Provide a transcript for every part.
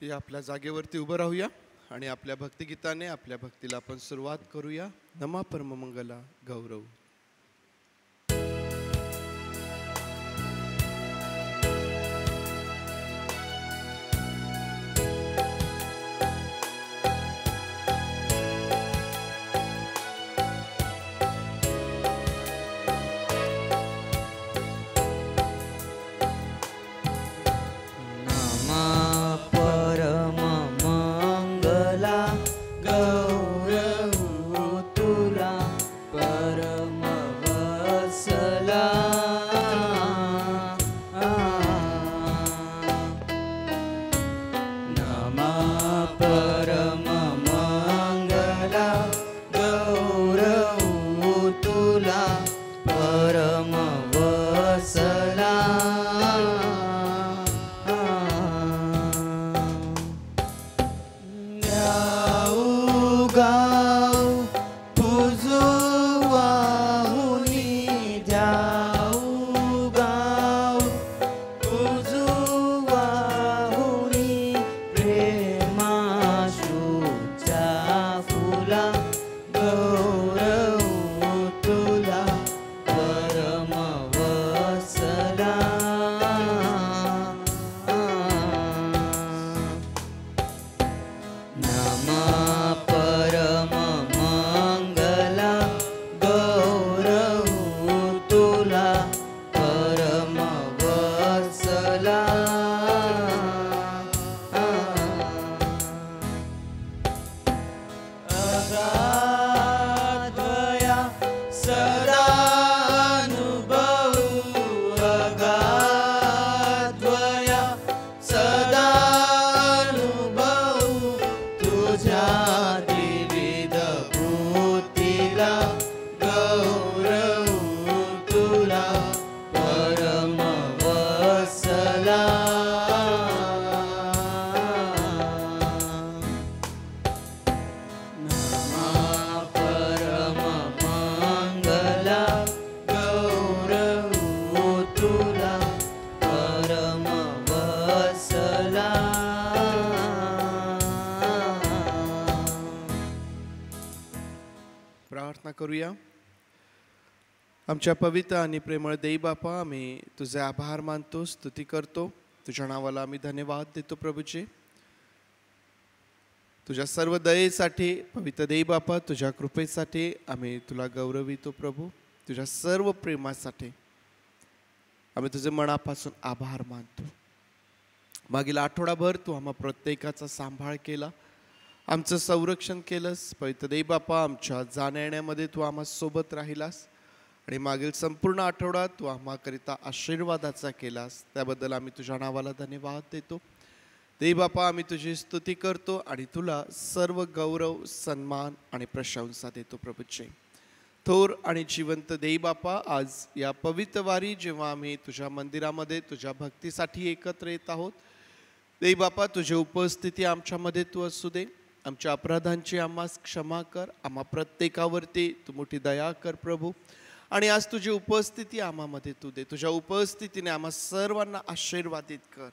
या आपल्या जागेवरती उभं राहूया आणि आपल्या भक्तिगीताने आपल्या भक्तीला आपण सुरुवात करूया. नमा परममंगला गौरव. करूया. आमच्या पवित्र आणि प्रेमळ देई बापा, आम्ही तुझे आभार मानतो, स्तुती करतो. तुझ्या नावाला आम्ही धन्यवाद देतो प्रभूचे, तुझ्या सर्व दयेसाठी. पवित्र देई बापा, तुझ्या कृपेसाठी आम्ही तुला गौरवितो प्रभू. तुझ्या सर्व प्रेमासाठी आम्ही तुझे मनापासून आभार मानतो. मागील आठवडाभर तू आम्हा प्रत्येकाचा सांभाळ केला, आमचं संरक्षण केलंस. पवित्र देई बापा, आमच्या जाण्या येण्यामध्ये तू आम्हा सोबत राहिलास आणि मागील संपूर्ण आठवड्यात तू आम्हाकरिता आशीर्वादाचा केलास. त्याबद्दल आम्ही तुझ्या नावाला धन्यवाद देतो. देई बापा, आम्ही तुझी स्तुती करतो आणि तुला सर्व गौरव, सन्मान आणि प्रशंसा देतो प्रभूचे. थोर आणि जिवंत देई बापा, आज या पवित्र वारी जेव्हा आम्ही तुझ्या मंदिरामध्ये तुझ्या भक्तीसाठी एकत्र येत आहोत, देई बापा तुझी उपस्थिती आमच्यामध्ये तू असू दे. आमच्या अपराधांची आम्हास क्षमा कर, आम्हा प्रत्येकावरती तू मोठी दया कर प्रभू. आणि आज तुझी उपस्थिती आम्हामध्ये तू दे. तुझ्या उपस्थितीने आम्हा सर्वांना आशीर्वादित कर.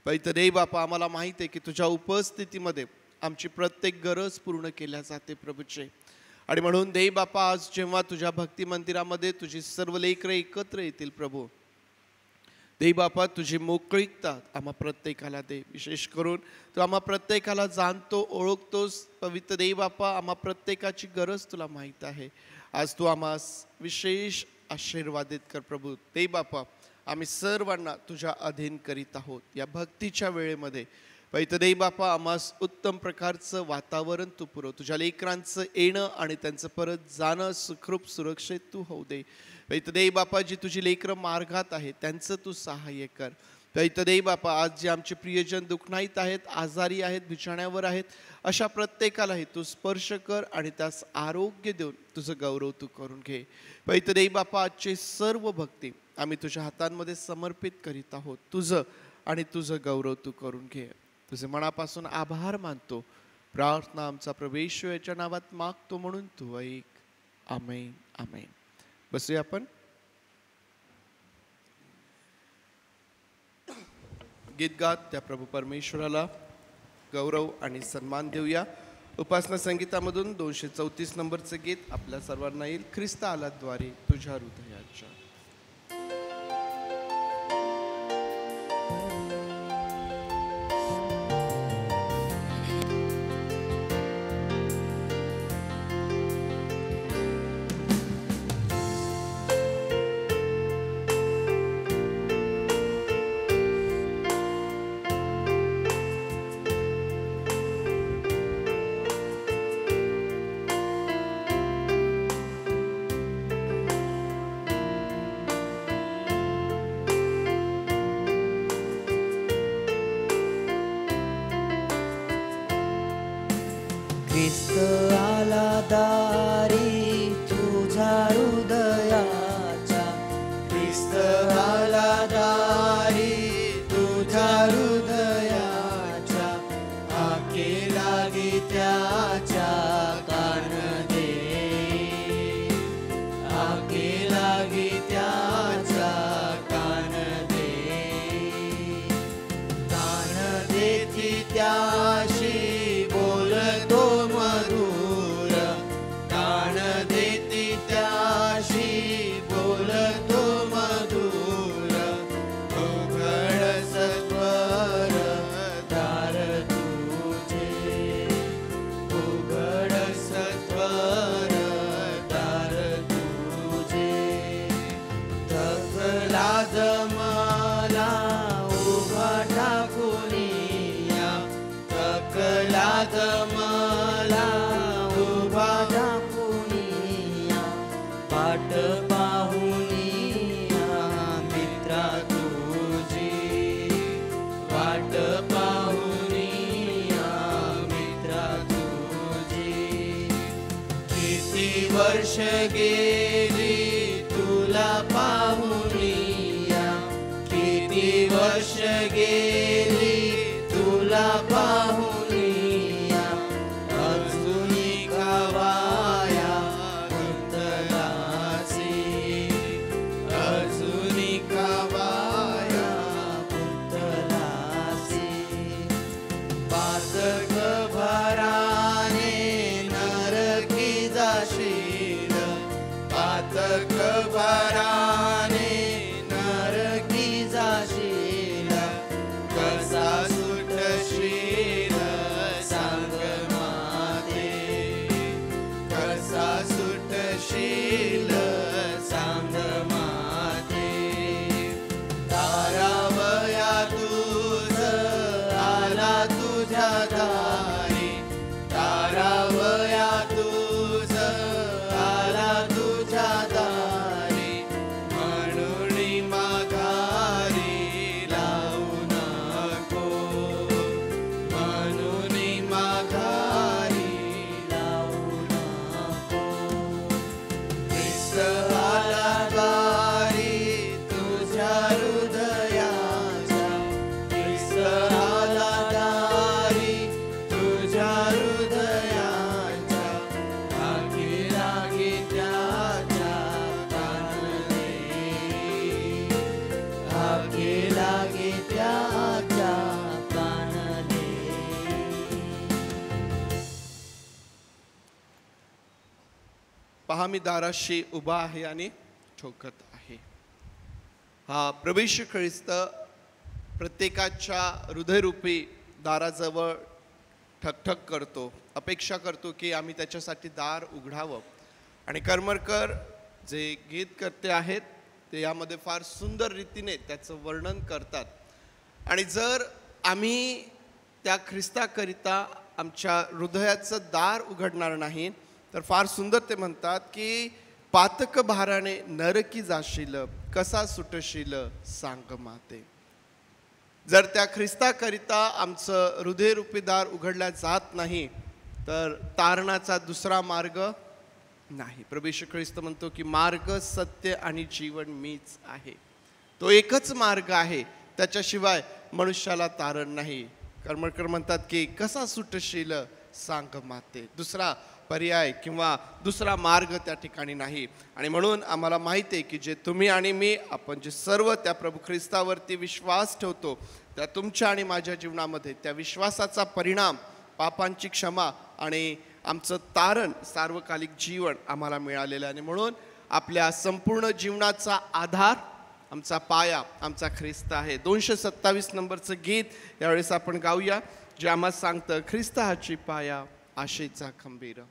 पवित्र देई बापा, आम्हाला माहीत आहे की तुझ्या उपस्थितीमध्ये आमची प्रत्येक गरज पूर्ण केल्या जाते प्रभूचे. आणि म्हणून देई बापा, आज जेव्हा तुझ्या भक्ती मंदिरामध्ये तुझी सर्व लेकरे एकत्र येतील प्रभू, देई बापा तुझी मोकळीकता आम्हा प्रत्येकाला दे. विशेष करून तू आम्हा प्रत्येकाला जाणतो, ओळखतोस. पवित्र देई बापा, आम्हा प्रत्येकाची गरज तुला माहीत आहे. आज तू आम्हास विशेष आशीर्वादित कर प्रभू. देई बापा, आम्ही सर्वांना तुझ्या अधीन करीत आहोत. या भक्तीच्या वेळेमध्ये पवित्र देई बापा, आम्हास उत्तम प्रकारचं वातावरण तू पुरव. तुझ्या लेकरांचं येणं आणि त्यांचं परत जाणं सुखरूप सुरक्षित तू होऊ दे. पवित्र देई बापा, जी तुझी लेकरं मार्गात आहेत त्यांचं तू सहाय्य कर. पवित्र देई बापा, आज जे आमचे प्रियजन दुःखनाईत आहेत, आजारी आहेत, बिछाण्यावर आहेत, अशा प्रत्येकालाही तू स्पर्श कर आणि त्यास आरोग्य देऊन तुझं गौरव तू करून घे. पवित्र देई बापा, आजची सर्व भक्ती आम्ही तुझ्या हातांमध्ये समर्पित करीत आहोत. तुझं आणि तुझं गौरव तू करून घे. तुझे मनापासून आभार मानतो. प्रार्थना आमचा प्रभू येशू याच्या नावात मागतो म्हणून तू ऐक. आमेन आमेन. बसूया आपण. गीत गात त्या प्रभू परमेश्वराला गौरव आणि सन्मान देऊया. उपासना संगीतामधून 234 नंबरचं गीत आपल्या सर्वांना येईल. ख्रिस्त आलाद्वारे तुझ्या हृदयाच्या. ख्रिस्त आला दारी तुझ्या हृदयाच्या. ख्रिस्त आला दारी तुझ्या हृदयाच्या. हाके लागे त्याच्या कान दे. हाके लागे त्याच्या कान दे. कान देती त्याशी बोलतो मधुर. कान देती त्याशी बोलतो मधुर. उघड सत्वर दार तुझे. उघड सत्वर दार तुझे. थकला जमला उभा टाकुनिया. थकला जमला उभा टाकुनिया. पाठ पाहुनिया मित्रा तुझी. वाट पाहुनिया मित्रा तुझी. किती वर्ष गेली तुला पाहुनिया. किती वर्ष गेली तुला पाहुनिया. अजूनी खावाया पुतलासी. अजूनी खावाया पुतलासी. पातक भाराने नरकी जाशील. पातक भाराने नरकी जाशील. कसा सुटशील सांग माते. कसा सुटशील सांग माते. तारावया तुझ आला तुझ्या दारी. तारावया तुझ आला तुझ्या दारी. म्हणून माघारी लावू नको. म्हणून माघारी लावू नको. ख्रिस्त आला दारी तुझ्या हृदयाच्या. ख्रिस्त आला दारी तुझ्या हृदयाच्या. हाके लागे त्याच्या कान दे. हाके लागे त्याच्या कान दे. पहा मी दाराशी उभा आहे आणि ठोकत आहे. हा प्रभू येशू ख्रिस्त प्रत्येकाच्या हृदयरूपी दाराजवळ ठकठक करतो. अपेक्षा करतो की आम्ही त्याच्यासाठी दार उघडावं. आणि करमरकर जे गीतकर्ते आहेत ते यामध्ये फार सुंदर रीतीने त्याचं वर्णन करतात. आणि जर आम्ही त्या ख्रिस्ताकरिता आमच्या हृदयाचं दार उघडणार नाही तर फार सुंदर ते म्हणतात की पातक भाराने नरकी जाशील. कसा सुटशील सांग माते. जर त्या ख्रिस्ताकरिता आमचं हृदयरूपी दार उघडल्या जात नाही तर तारणाचा दुसरा मार्ग नाही. प्रभू येशू ख्रिस्त म्हणतो की मार्ग सत्य आणि जीवन मीच आहे. तो एकच मार्ग आहे. त्याच्याशिवाय मनुष्याला तारण नाही. करमरकर म्हणतात की कसा सुटशील सांग माते. दुसरा पर्याय किंवा दुसरा मार्ग त्या ठिकाणी नाही. आणि म्हणून आम्हाला माहिती आहे की जे तुम्ही आणि मी आपण जे सर्व त्या प्रभू ख्रिस्तावरती विश्वास ठेवतो, त्या तुमच्या आणि माझ्या जीवनामध्ये त्या विश्वासाचा परिणाम पापांची क्षमा आणि आमचं तारण सार्वकालिक जीवन आम्हाला मिळालेलं आहे. आणि म्हणून आपल्या संपूर्ण जीवनाचा आधार, आमचा पाया आमचा ख्रिस्त आहे. 227 नंबरचं गीत यावेळेस आपण गाऊया, जे आम्हाला सांगतं ख्रिस्त हाची पाया आशेचा खंबीर.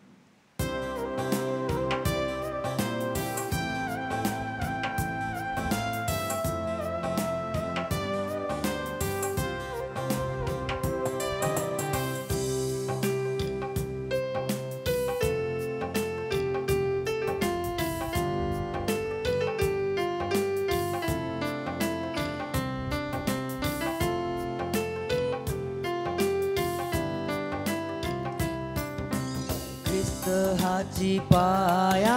हाची पाया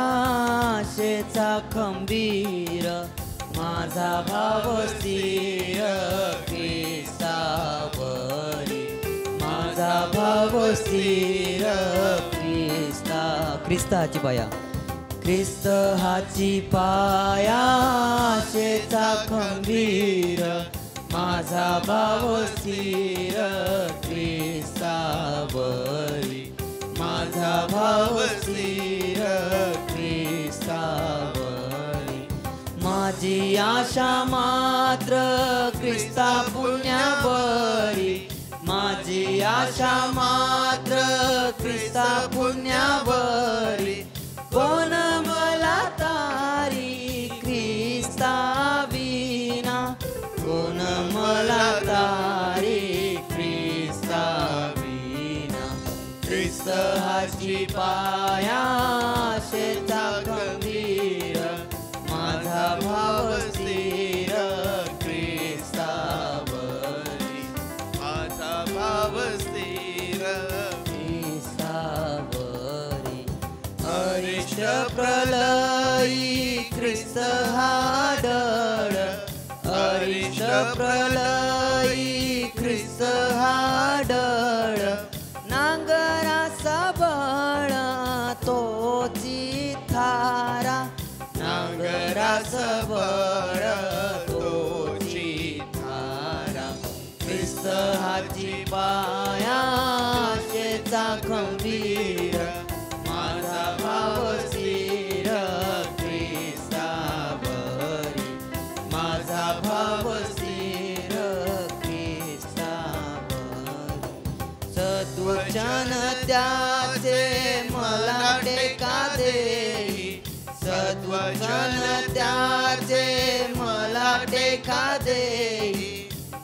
आशेचा खंबीर, माझा भाव स्थिर ख्रिस्तावरी, माझा भाव स्थिर ख्रिस्ताची पाया. ख्रिस्त हाची पाया आशेचा खंबीर, माझा भाव स्थिर ख्रिस्तावरी, माझा भाव स्थिर ख्रिस्तावरी. माझी आशा मात्र ख्रिस्ता पुण्यावरी, माझी आशा मात्र ख्रिस्ता पुण्यावरी. कोण मला तारी ख्रिस्ता विना, कोण मला तारी ख्रिस्ता विना. ख्रिस्त हाची पाया आशेचा खंबीर, माझा भाव स्थिर ख्रिस्तावरी, माझा भाव स्थिर ख्रिस्तावरी. अरिष्ट प्रलयी ख्रिस्त हाडळ, अरिष्ट प्रलयी ख्रिस्त हाडळ. नांगराचा बळ तोची थारा, नांगराचा बळ तोची थारा. ख्रिस्त हाची पाया आशेचा खंबीर, माझा भाव स्थिर ख्रिस्तावरी, माझा भाव स्थिर ख्रिस्तावरी. सद्वचन त्याचे मला टेका देई, सद्वचन त्याचे मला टेका देई.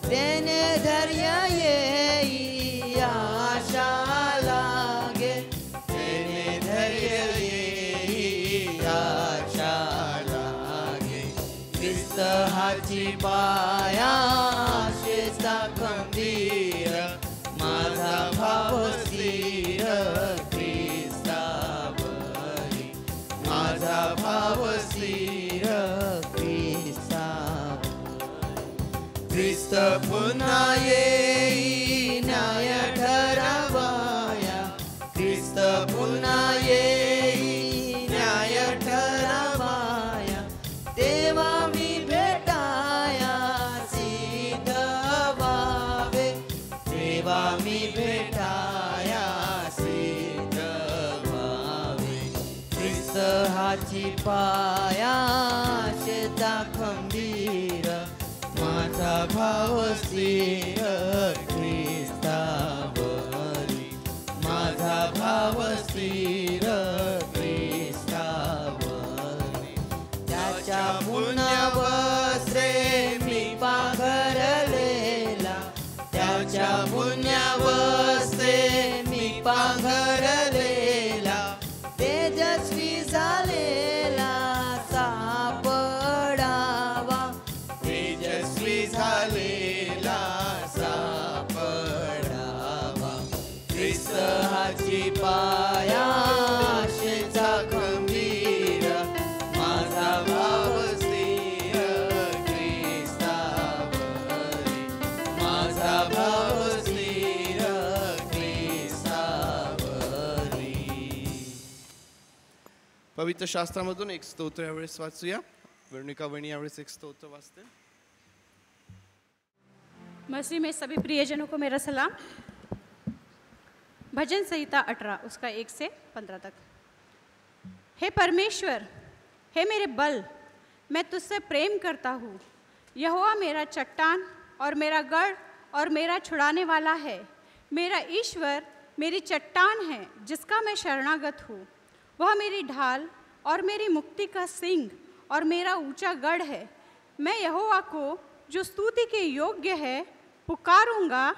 तेने धैर्य येई आशा लागे, तेने धैर्य येई आशा लागे. ख्रिस्त हाची पाया आशेचा खंबीर, माझा भाव स्थिर ख्रिस्तावरी, माझा भाव स्थिर ख्रिस्तावरी. ख्रिस्त पुन्हा येई न्याय ठरावाया, ख्रिस्त पुन्हा येई न्याय ठरावाया. तेव्हा मी भेटाया सिद्ध व्हावे, तेव्हा मी भेटाया सिद्ध व्हावे. ख्रिस्त हाची पाया आशेचा खंबीर, माझा भाव स्थिर ख्रिस्तावरी, माझा भाव स्थिर ख्रिस्तावरी. त्याच्या पुण्यवस्त्रे मी पांघरलेला, त्याच्या पुण्यवस्त्रे मी पांघरलेला. तेजस्वी झालेला सापडावा, तेजस्वी झालेला सापडावा. पवित्र शास्त्रामधून एक स्तोत्र यावेळेस वाचूया. वेरोनिका वहिनी यावेळेस एक स्तोत्र वाचते. मसीह में सभी प्रियजनों को मेरा सलाम. भजन संहिता 18 उसका 1 से 15 तक. हे परमेश्वर, हे मेरे बल, मैं तुझसे प्रेम करता हूँ. यहोवा मेरा चट्टान और मेरा गढ़ और मेरा छुड़ाने वाला है. मेरा ईश्वर मेरी चट्टान है जिसका मैं शरणागत हूँ. वह मेरी ढाल और मेरी मुक्ति का सिंह और मेरा ऊंचा गढ़ है. मैं यहोवा को जो स्तुति के योग्य है पुकारूंगा.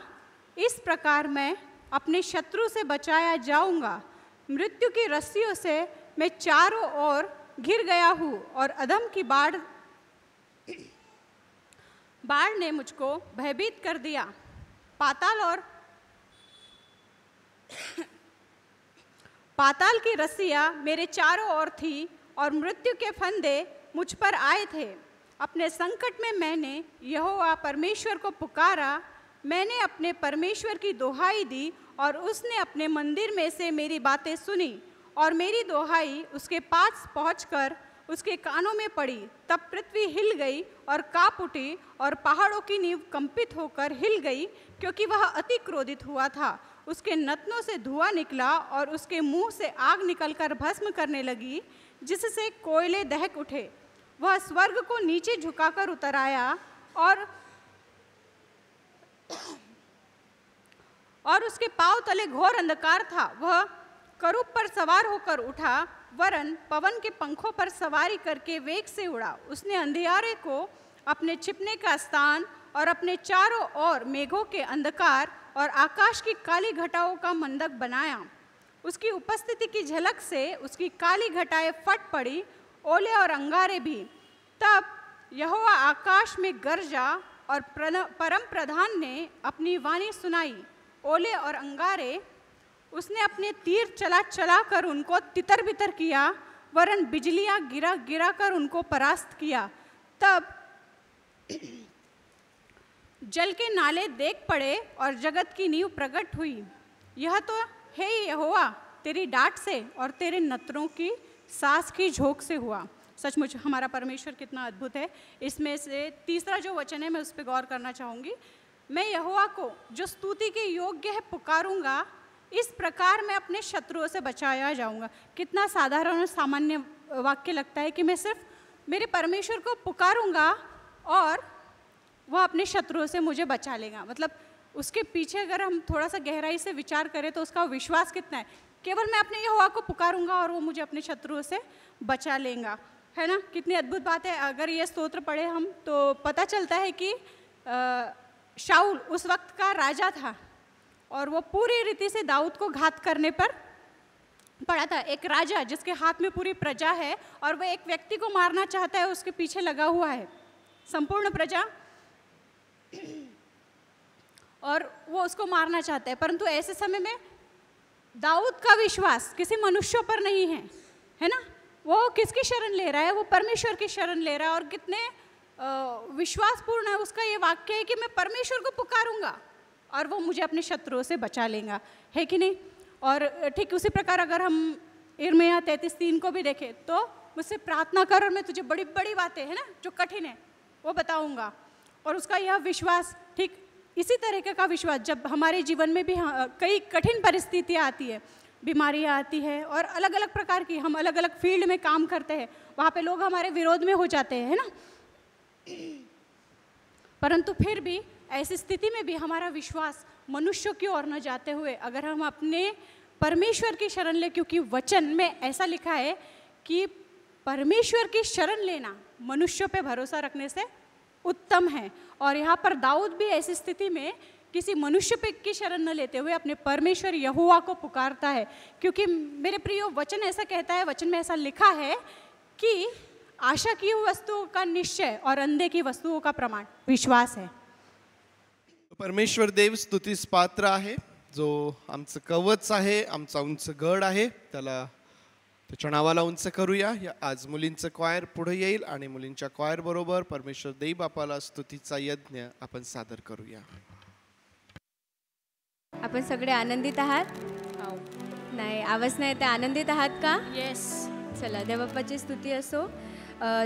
इस प्रकार मैं अपने शत्रु से बचाया जाऊंगा. मृत्यु की रस्सियों से मैं चारों ओर घिर गया हूँ और अधम की बाढ़ ने मुझको भयभीत कर दिया. पाताल की रस्सियाँ मेरे चारों ओर थी और मृत्यु के फंदे मुझ पर आए थे. अपने संकट में मैंने यहोवा परमेश्वर को पुकारा. मैंने अपने परमेश्वर की दोहाई दी और उसने अपने मंदिर में से मेरी बातें सुनी. और मेरी दोहाई उसके पास पहुंचकर उसके कानों में पड़ी. तब पृथ्वी हिल गई और काँप उठी और पहाड़ों की नींव कंपित होकर हिल गई, क्योंकि वह अति क्रोधित हुआ था. उसके नथनों से धुआं निकला और उसके मुंह से आग निकलकर भस्म करने लगी, जिससे कोयले दहक उठे. वह स्वर्ग को नीचे झुकाकर उतर आया और उसके पांव तले घोर अंधकार था. वह करूब पर सवार होकर उठा, वरन पवन के पंखों पर सवारी करके वेग से उड़ा. उसने अंधियारे को अपने छिपने का स्थान और अपने चारों ओर मेघों के अंधकार और आकाश की काली घटाओं का मंडप बनाया. उसकी उपस्थिति की झलक से उसकी काली घटाएं फट पड़ी, ओले और अंगारे भी. तब यहोवा आकाश में गरजा और परम प्रधान ने अपनी वाणी सुनाई. ओले और अंगारे उसने अपने तीर चला चला कर उनको तितर बितर किया, वरन बिजलियां गिरा गिरा कर उनको परास्त किया. तब जल के नाले देख पड़े और जगत की नींव प्रकट हुई. यह तो है यहोवा तेरी डांट से और तेरे नतरों की सांस की झोंक से हुआ. सचमुच हमारा परमेश्वर कितना अद्भुत है. इसमें से तीसरा जो वचन है मैं उस पर गौर करना चाहूँगी. मैं यहोवा को जो स्तुति के योग्य है पुकारूंगा. इस प्रकार मैं अपने शत्रुओं से बचाया जाऊंगा. कितना साधारण और सामान्य वाक्य लगता है कि मैं सिर्फ मेरे परमेश्वर को पुकारूंगा और वह अपने शत्रुओं से मुझे बचा लेगा. मतलब उसके पीछे अगर हम थोड़ा सा गहराई से विचार करें तो उसका विश्वास कितना है. केवल मैं अपने यहोवा को पुकारूंगा और वो मुझे अपने शत्रुओं से बचा लेगा. है ना, कितनी अद्भुत बात है. अगर ये स्तोत्र पढ़े हम तो पता चलता है कि शाऊल उस वक्त का राजा था और वो पूरी रीति से दाऊद को घात करने पर पड़ा था. एक राजा जिसके हाथ में पूरी प्रजा है और वह एक व्यक्ति को मारना चाहता है, उसके पीछे लगा हुआ है संपूर्ण प्रजा और वो उसको मारना चाहता है. परंतु ऐसे समय में दाऊद का विश्वास किसी मनुष्यों पर नहीं है. है ना, वो किसकी शरण ले रहा है? वो परमेश्वर की शरण ले रहा है. और कितने विश्वासपूर्ण है उसका ये वाक्य है कि मैं परमेश्वर को पुकारूंगा और वो मुझे अपने शत्रुओं से बचा लेगा. है कि नहीं? और ठीक उसी प्रकार अगर हम यिर्मयाह 33:3 को भी देखें तो मुझसे प्रार्थना कर और मैं तुझे बड़ी बड़ी बातें है ना जो कठिन है वो बताऊंगा. और उसका यह विश्वास, ठीक इसी तरीके का विश्वास जब हमारे जीवन में भी कई कठिन परिस्थितियाँ आती है, बीमारियाँ आती है और अलग अलग प्रकार की, हम अलग अलग फील्ड में काम करते हैं, वहाँ पे लोग हमारे विरोध में हो जाते हैं. है ना, परंतु फिर भी ऐसी स्थिति में भी हमारा विश्वास मनुष्यों की ओर न जाते हुए अगर हम अपने परमेश्वर की शरण ले, क्योंकि वचन में ऐसा लिखा है कि परमेश्वर की शरण लेना मनुष्यों पे भरोसा रखने से उत्तम है. और यहाँ पर दाऊद भी ऐसी स्थिति में किसी मनुष्य पे की शरण न लेते हुए अपने परमेश्वर यहोवा को पुकारता है. क्योंकि मेरे प्रियो वचन ऐसा कहता है, वचन में ऐसा लिखा है कि आशा की वस्तुओं का निश्चय और अंधे की वस्तुओं का प्रमाण विश्वास है. परमेश्वर देव स्तुतीस पात्र आहे, जो आमचं कवच आहे, आमचा उंच गड आहे. त्याच्या नावाला उंच करूया. आज मुलींचं क्वायर पुढे येईल आणि मुलींच्या क्वायर बरोबर परमेश्वर देव बापाला स्तुतीचा यज्ञ आपण सादर करूया. आपण सगळे आनंदित आहात? नाही, आवाज नाही येते. आनंदित आहात का? येस. चला, देवबाप्पाची स्तुती असो.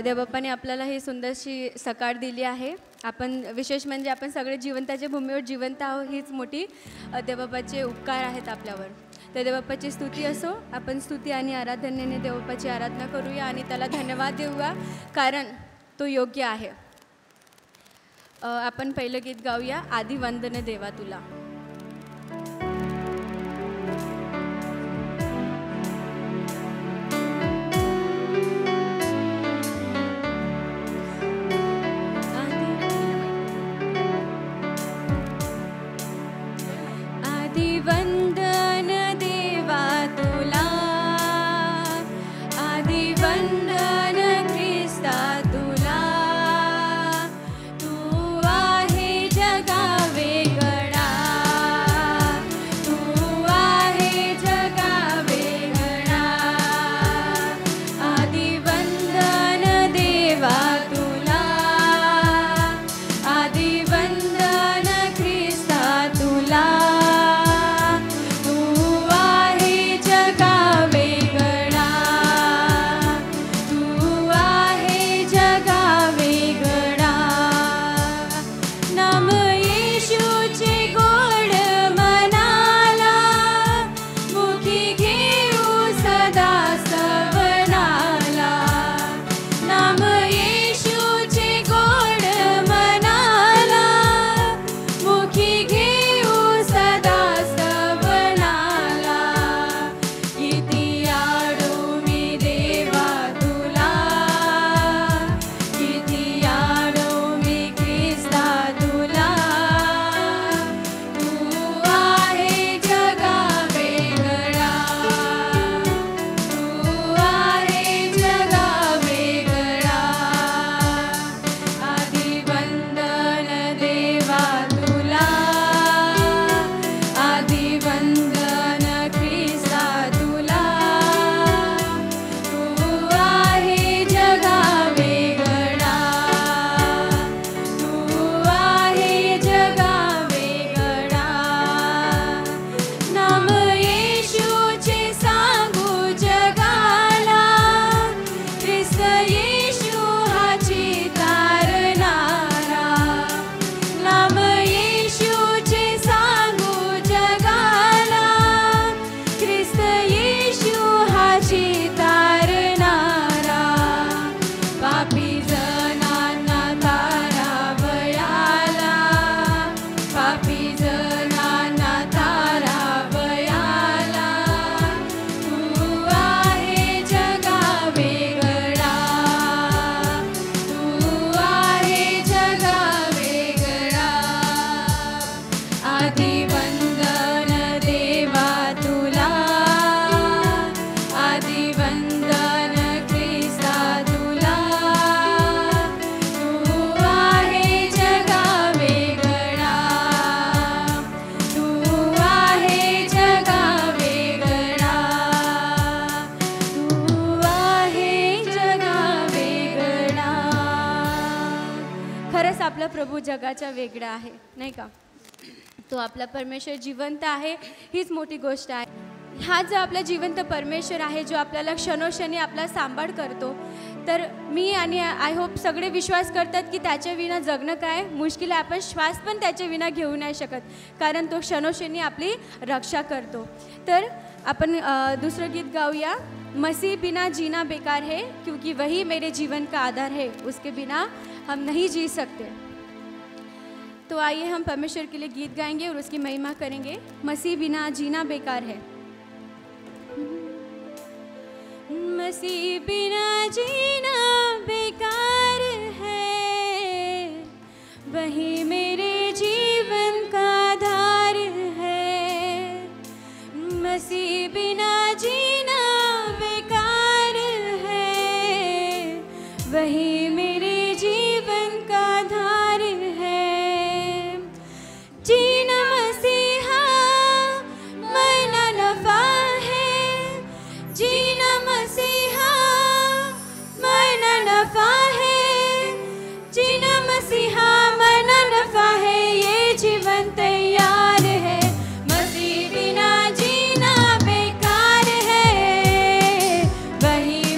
देवबाप्पाने आपल्याला ही सुंदरशी सकाळ दिली आहे. आपण विशेष म्हणजे आपण सगळे जिवंताच्या भूमीवर जिवंत आहोत, हीच मोठी देवबाप्पाचे उपकार आहेत आपल्यावर. तर देवबाप्पाची स्तुती असो. आपण स्तुती आणि आराधनेने देवबाप्पाची आराधना करूया आणि त्याला धन्यवाद देऊया, कारण तो योग्य आहे. आपण पहिलं गीत गाऊया, आदि वंदन देवा तुला. आपला प्रभू जगाच्या वेगळा आहे, नाही का? तो आपला परमेश्वर जिवंत आहे, हीच मोठी गोष्ट आहे. हा जो आपला जिवंत परमेश्वर आहे, जो आपल्याला क्षणोक्षणी आपला सांभाळ करतो, तर मी आणि आय होप सगळे विश्वास करतात की त्याच्या विना जगणं काय मुश्किल आहे. आपण श्वास पण त्याच्या विना घेऊ नाही शकत, कारण तो क्षणोक्षणी आपली रक्षा करतो. तर आपण दुसरं गीत गाऊया, मसीह बिना जीना बेकार है क्योंकि वही मेरे जीवन का आधार है, उसके बिना हम नहीं जी सकते. तो आइए हम परमेश्वर के लिए गीत गाएंगे और उसकी महिमा करेंगे. मसीह बिना जीना बेकार है. मसीह बिना जीना बेकार है, वही मेरे जीवन का आधार है. मसीह बिना जीना बेकार है, वही मेरे जीवन का आधार है. जीना मसीहा मरना नफा है, जीना मसीहा मरना नफा है, जीना मसीहा मरना नफा है, ये जीवन तैयार है. मसीह बिना जीना बेकार है, वही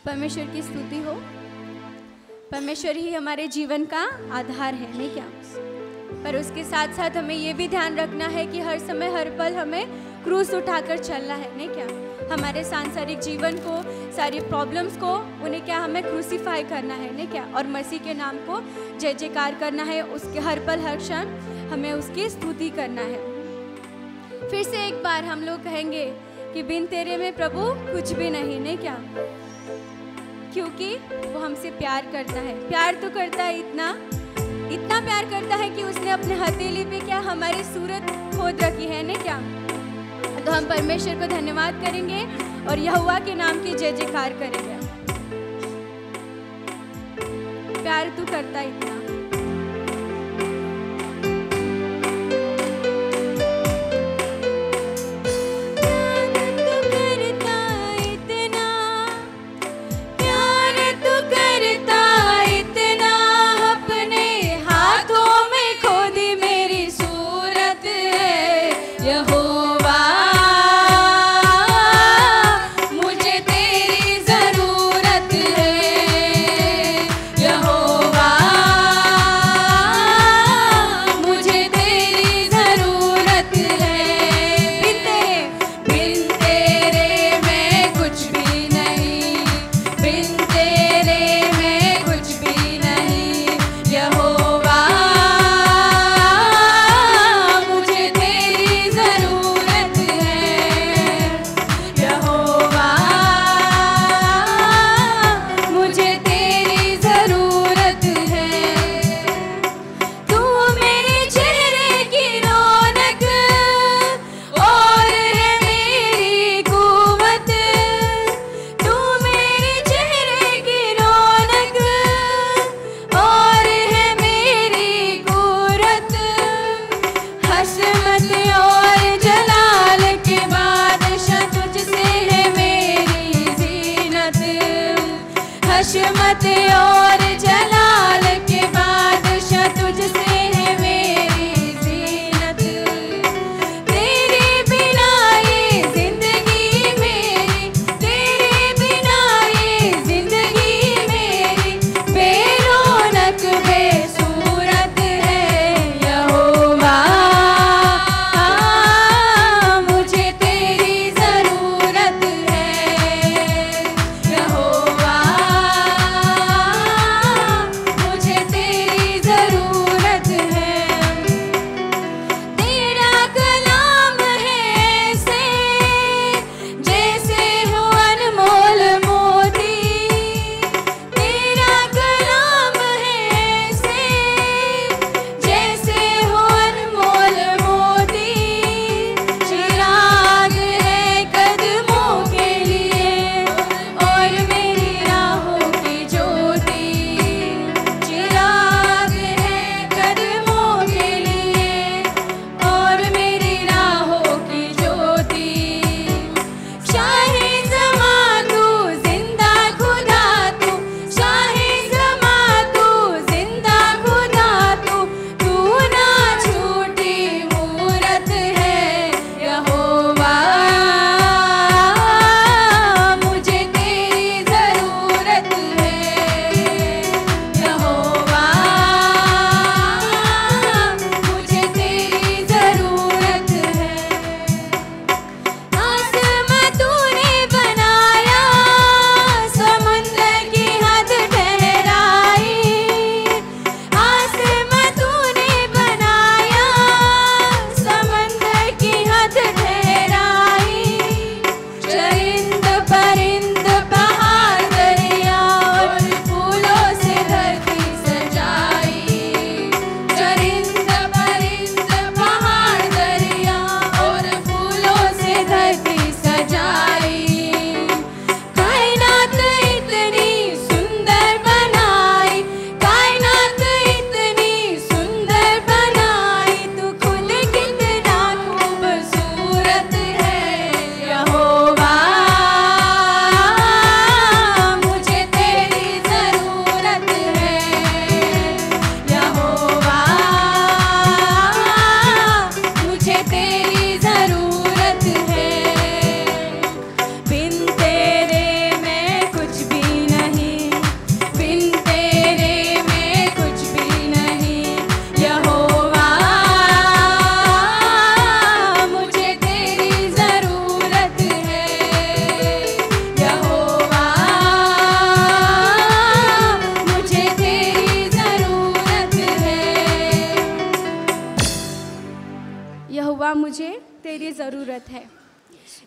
परमेश्वर की स्तुति हो। परमेश्वर ही हमारे जीवन का आधार है, नहीं क्या? पर उसके साथ साथ हमें ये भी ध्यान रखना है कि हर समय हर पल हमें क्रूस उठाकर चलना है, नहीं क्या? हमारे सांसारिक जीवन को, सारी प्रॉब्लम्स को, उन्हें क्या हमें क्रूसीफाई करना है, नहीं क्या? और मसीह के नाम को जय जयकार करना है। उसके हर पल हर क्षण हमें उसकी स्तुति करना है। फिर से एक बार हम लोग कहेंगे कि बिन तेरे में प्रभु कुछ भी नहीं, नहीं क्या? क्योंकि वो हमसे प्यार करता है। प्यार तो करता है, इतना प्यार करता है कि उसने अपने हथेली पे क्या हमारी सूरत खोद रखी है, नहीं क्या? तो हम परमेश्वर को धन्यवाद करेंगे और यहोवा के नाम की जय जयकार करेंगे। प्यार तू करता इतना। ज़रूरत है।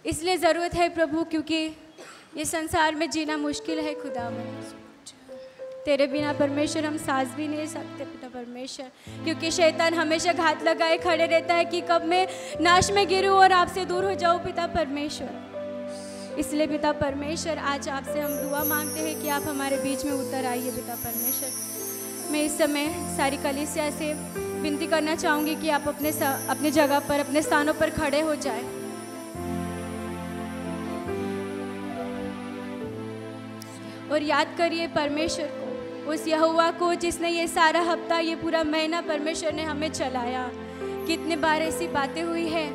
इसलिए ज़रूरत है प्रभु क्योंकि ये संसार में जीना मुश्किल है खुदावन। तेरे बिना परमेश्वर हम सांस भी नहीं सकते पिता परमेश्वर, क्योंकि शैतान हमेशा घात लगाए खड़े रहता है कि कब मैं नाश में गिरूं और आपसे दूर हो जाऊं पिता परमेश्वर। इसलिए पिता परमेश्वर आज आपसे हम दुआ मांगते हैं कि आप हमारे बीच में उतर आइए पिता परमेश्वर। मैं इस समय सारी कलीसिया से विनती करना चाहूँगी कि आप अपने जगह पर, अपने स्थानों पर खड़े हो जाए और याद करिए परमेश्वर को, उस यहोवा को जिसने ये सारा हफ्ता, ये पूरा महीना परमेश्वर ने हमें चलाया। कितने बार ऐसी बातें हुई है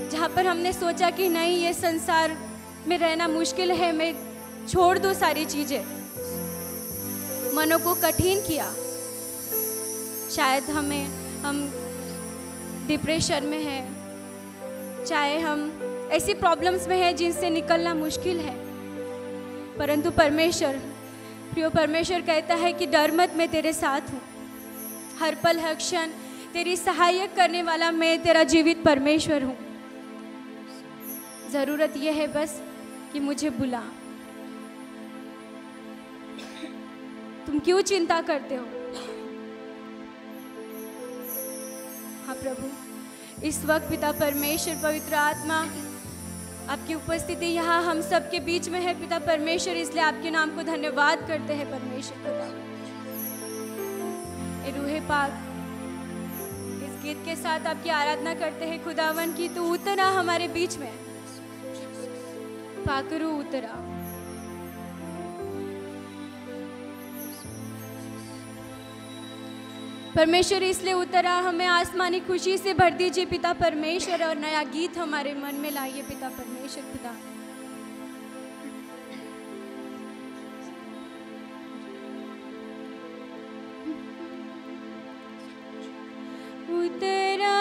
जहाँ पर हमने सोचा कि नहीं ये संसार में रहना मुश्किल है, मैं छोड़ दूँ सारी चीज़ें। मनों को कठिन किया, शायद हम डिप्रेशन में हैं, चाहे हम ऐसी प्रॉब्लम्स में हैं जिनसे निकलना मुश्किल है, परंतु परमेश्वर, प्रिय परमेश्वर कहता है कि डर मत, मैं तेरे साथ हूँ। हर पल हर क्षण तेरी सहायक करने वाला मैं तेरा जीवित परमेश्वर हूँ। ज़रूरत यह है बस कि मुझे बुला। तुम क्यों चिंता करते हो? हाँ प्रभु, इस वक्त पिता परमेश्वर, पवित्र आत्मा, आपकी उपस्थिति यहाँ हम सब के बीच में है पिता परमेश्वर, इसलिए आपके नाम को धन्यवाद करते हैं परमेश्वर खुदा। ए रूहे पाक, इस गीत के साथ आपकी आराधना करते हैं खुदावन की तू उतरा हमारे बीच में, पाकरू उतरा। परमेश्वर इसलिए उतरा, हमें आसमानी खुशी से भर दीजिए पिता परमेश्वर, और नया गीत हमारे मन में लाइए पिता परमेश्वर खुदा। उतरा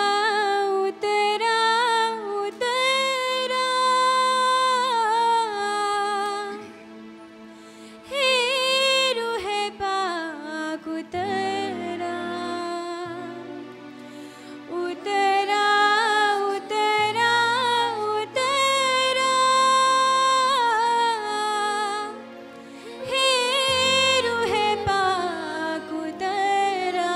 उतरा उतरा हे रूहे पाक उतरा, उतरा उतरा उतरा हे रूहे पाक उतरा,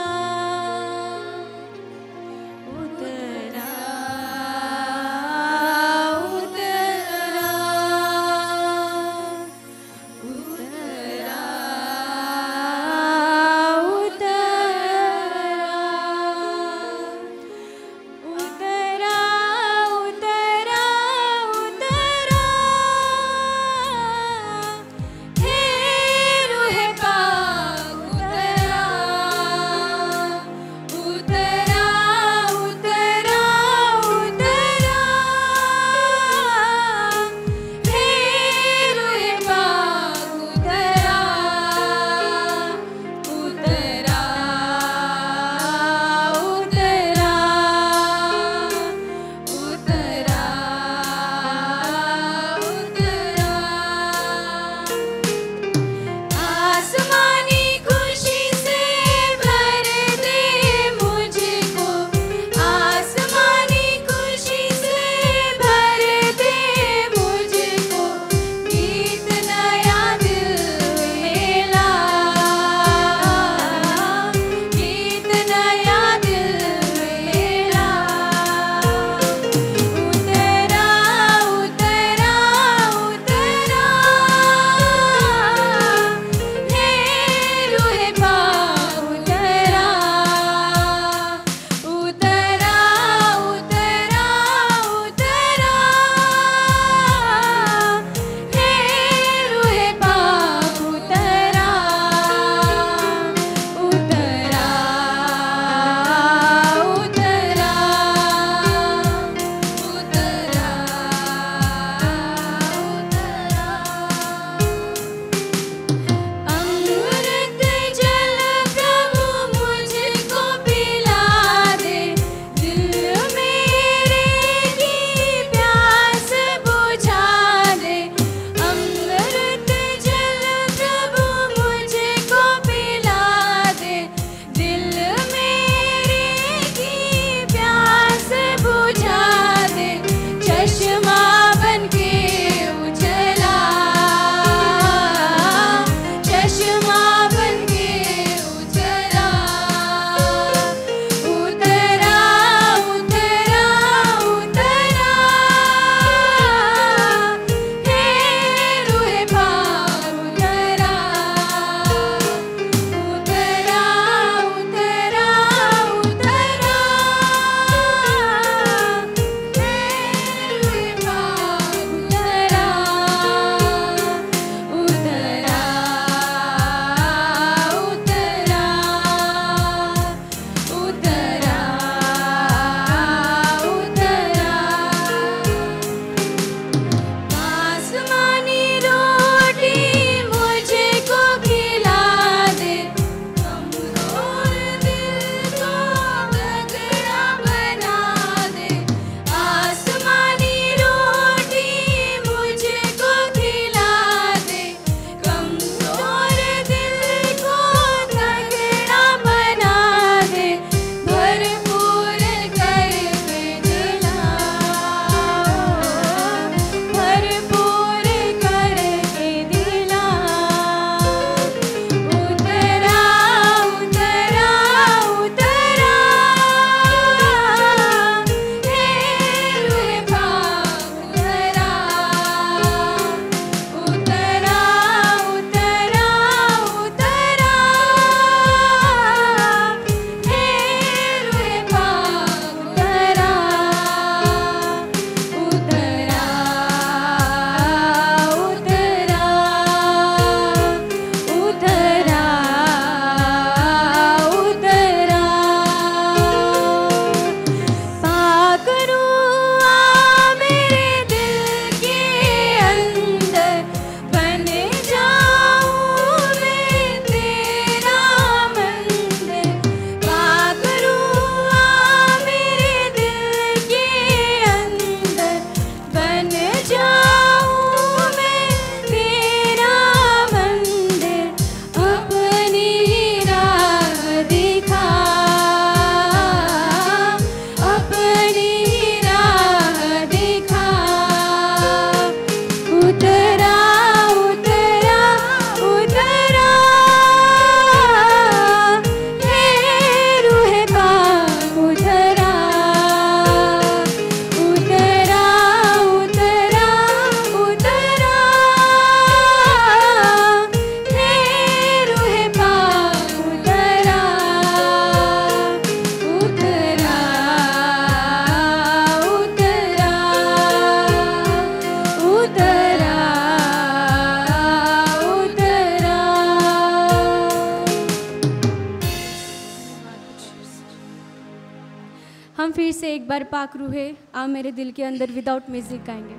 फिर से एक बार पाक रूहे आ मेरे दिल के अंदर विदाउट म्यूजिक गाएंगे।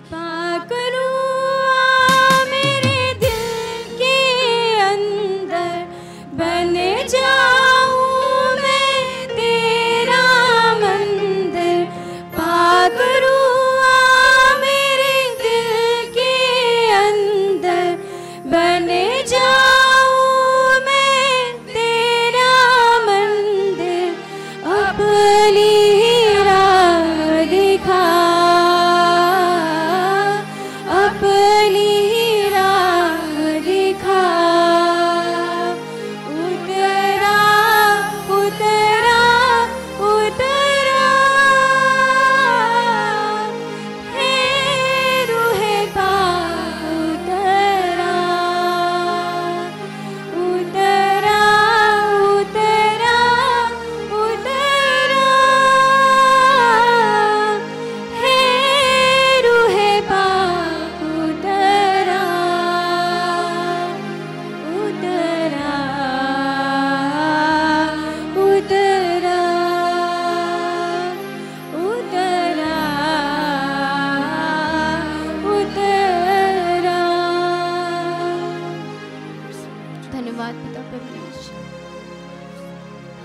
पाक रूह आ मेरे दिल के अंदर, बन जाऊं मैं तेरा मंदिर। पाक रूह आ मेरे दिल के अंदर, बन जाऊं मैं तेरा मंदिर। अपनी राह दिखा, अपनी राह दिखा। उतरा उतरा उतरा हे रूहे पाक, उतरा उतरा उतरा उतरा हे रूहे पाक, उतरा उतरा उतरा उतरा उतरा। धन्यवाद पिता परमेश्वर।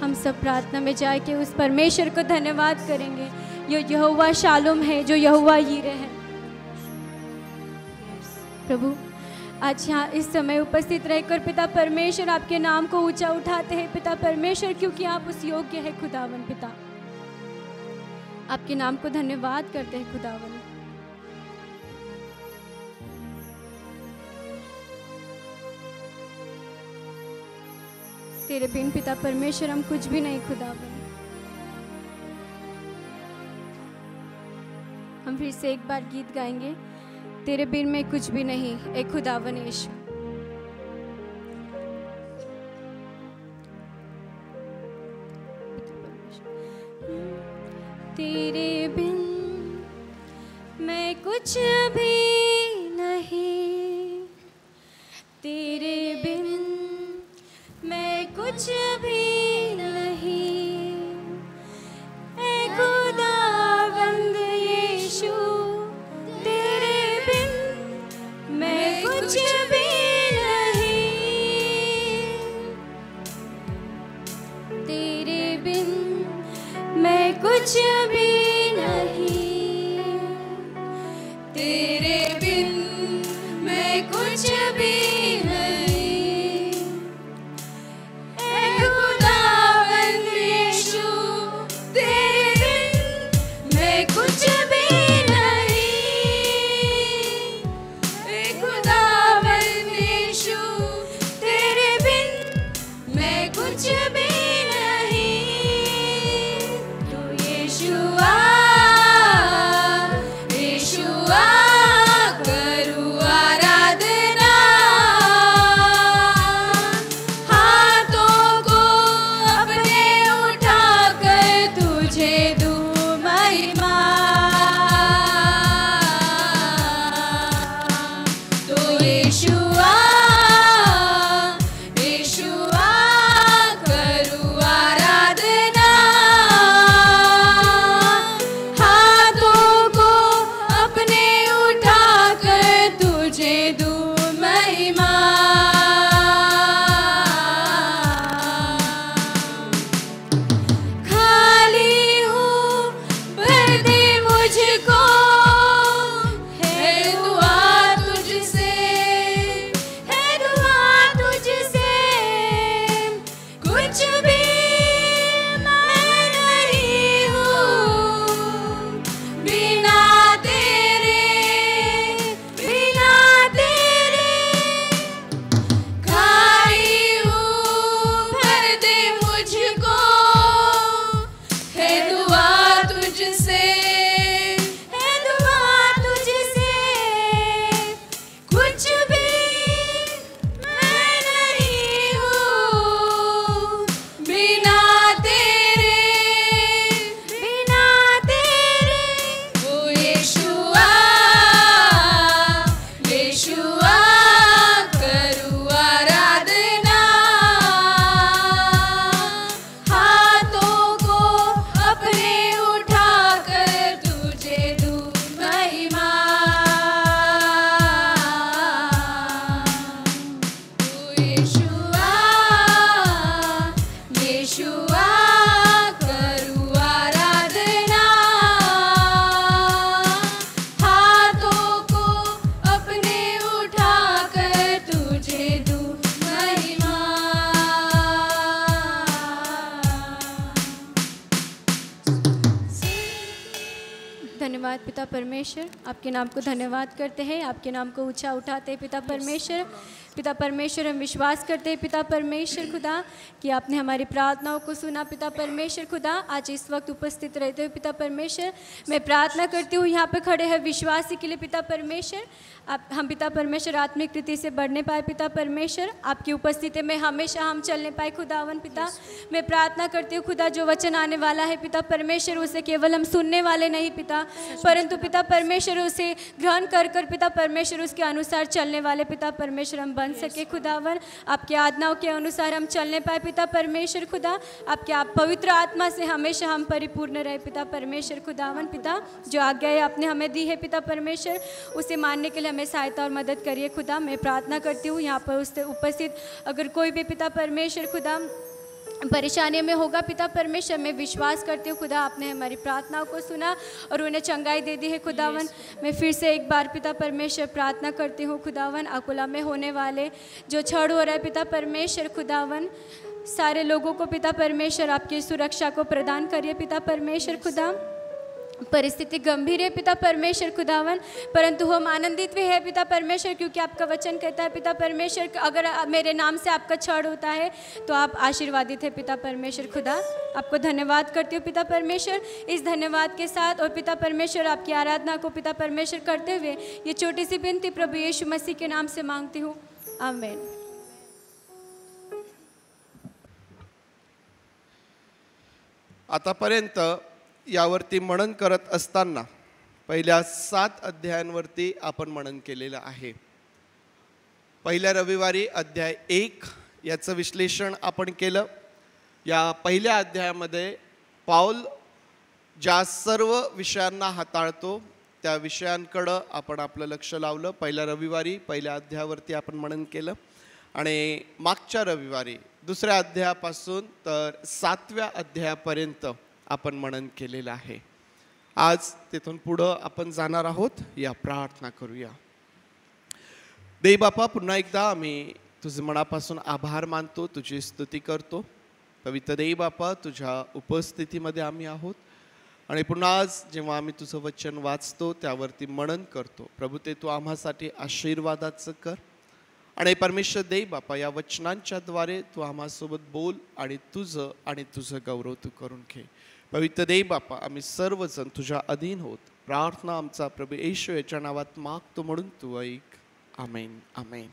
हम सब प्रार्थना में जाके उस परमेश्वर को धन्यवाद करेंगे जो यहोवा शालोम है, जो यहोवा यीरे है। प्रभु आज यहाँ इस समय उपस्थित रहकर पिता परमेश्वर आपके नाम को ऊंचा उठाते हैं पिता परमेश्वर, क्योंकि आप उस योग्य है खुदावन। पिता आपके नाम को धन्यवाद करते हैं खुदावन। तेरे बिन पिता परमेश्वर हम कुछ भी नहीं खुदावन। हम फिर से एक बार गीत गाएंगे, तेरे बिन में कुछ भी नहीं ए खुदावन यीशु। तेरे बिन मैं कुछ भी नहीं, तेरे बिन मैं कुछ भी नहीं ए खुदावंद यीशु। तेरे बिन मैं कुछ भी नहीं, तेरे बिन मैं कुछ भी नहीं, तेरे बिन मैं कुछ भी नहीं ए खुदावंद यीशु। तेरे बिन मैं कुछ भी नहीं ए खुदावंद यीशु। तेरे बिन मैं कुछ भी नहीं। तू यीशु धन्यवाद पिता परमेश्वर, आपके नाम को धन्यवाद करते हैं, आपके नाम को ऊंचा उठाते हैं पिता परमेश्वर। पिता परमेश्वर हम विश्वास करते हैं पिता परमेश्वर खुदा कि आपने हमारी प्रार्थनाओं को सुना पिता परमेश्वर खुदा। आज इस वक्त उपस्थित रहते हुए पिता परमेश्वर मैं प्रार्थना करती हूँ यहाँ पे खड़े हैं विश्वासी के लिए पिता परमेश्वर, आप हम पिता परमेश्वर आत्मिक रीति से बढ़ने पाए पिता परमेश्वर, आपकी उपस्थिति में हमेशा हम चलने पाए खुदावन पिता। मैं प्रार्थना करती हूँ खुदा जो वचन आने वाला है पिता परमेश्वर उसे केवल हम सुनने वाले नहीं पिता, परंतु पिता परमेश्वर उसे ग्रहण कर कर पिता परमेश्वर उसके अनुसार चलने वाले पिता परमेश्वर हम बन सके खुदावन। आपके आज्ञाओं के अनुसार हम चलने पाए पिता परमेश्वर खुदा, आपके आप पवित्र आत्मा से हमेशा हम परिपूर्ण रहे पिता परमेश्वर खुदावन पिता। जो आज्ञाएं आपने हमें दी है पिता परमेश्वर उसे मानने के लिए हमें सहायता और मदद करिए खुदा। मैं प्रार्थना करती हूँ यहाँ पर उससे उपस्थित अगर कोई भी पिता परमेश्वर खुदा परेशानी में होगा पिता परमेश्वर, मैं विश्वास करती हूँ खुदा आपने हमारी प्रार्थनाओं को सुना और उन्हें चंगाई दे दी है खुदावन। मैं फिर से एक बार पिता परमेश्वर प्रार्थना करती हूँ खुदावन, अकोला में होने वाले जो क्षण हो रहा है पिता परमेश्वर खुदावन, सारे लोगों को पिता परमेश्वर आपकी सुरक्षा को प्रदान करिए पिता परमेश्वर खुदा। परिस्थिति गंभीर है पिता परमेश्वर खुदावन, परंतु हम आनंदित भी है पिता परमेश्वर क्योंकि आपका वचन कहता है पिता परमेश्वर अगर मेरे नाम से आपका क्षण होता है तो आप आशीर्वादित है पिता परमेश्वर खुदा। आपको धन्यवाद करती हूँ पिता परमेश्वर। इस धन्यवाद के साथ और पिता परमेश्वर आपकी आराधना को पिता परमेश्वर करते हुए ये छोटी सी विनती प्रभु यीशु मसीह के नाम से मांगती हूँ, आमीन। आतापर्यंत यावरती मनन करत असताना पहिल्या 7 अध्यायांवरती आपण मनन केलेलं आहे। पहिल्या रविवारी अध्याय 1 याचं विश्लेषण आपण केलं। या पहिल्या अध्यायामध्ये पाऊल ज्या सर्व विषयांना हाताळतो त्या विषयांकडे आपण आपलं लक्ष लावलं। पहिल्या रविवारी पहिल्या अध्यायावरती आपण मनन केलं आणि मागच्या रविवारी दुसऱ्या अध्यायापासून तर 7व्या अध्यायापर्यंत आपण मनन केलेलं आहे। आज तिथून पुढे आपण जाणार आहोत। या प्रार्थना करूया। देव बापा पुन्हा एकदा आम्ही तुझे मनापासून आभार मानतो, तुझी स्तुती करतो। पवित्र देव बापा तुझ्या उपस्थितीमध्ये आम्ही आहोत आणि पुन्हा आज जेव्हा आम्ही तुझं वचन वाचतो त्यावरती मनन करतो प्रभू ते तू आम्हासाठी आशीर्वादाचं कर आणि परमेश्वर देव बापा या वचनांच्या द्वारे तू आम्हासोबत बोल आणि तुझं गौरव तू करून घे। पवित्र देव बापा आम्ही सर्वजण तुझ्या अधीन होत प्रार्थना आमचा प्रभू येशू याच्या नावात मागतो म्हणून तू ऐक, आमेन आमेन।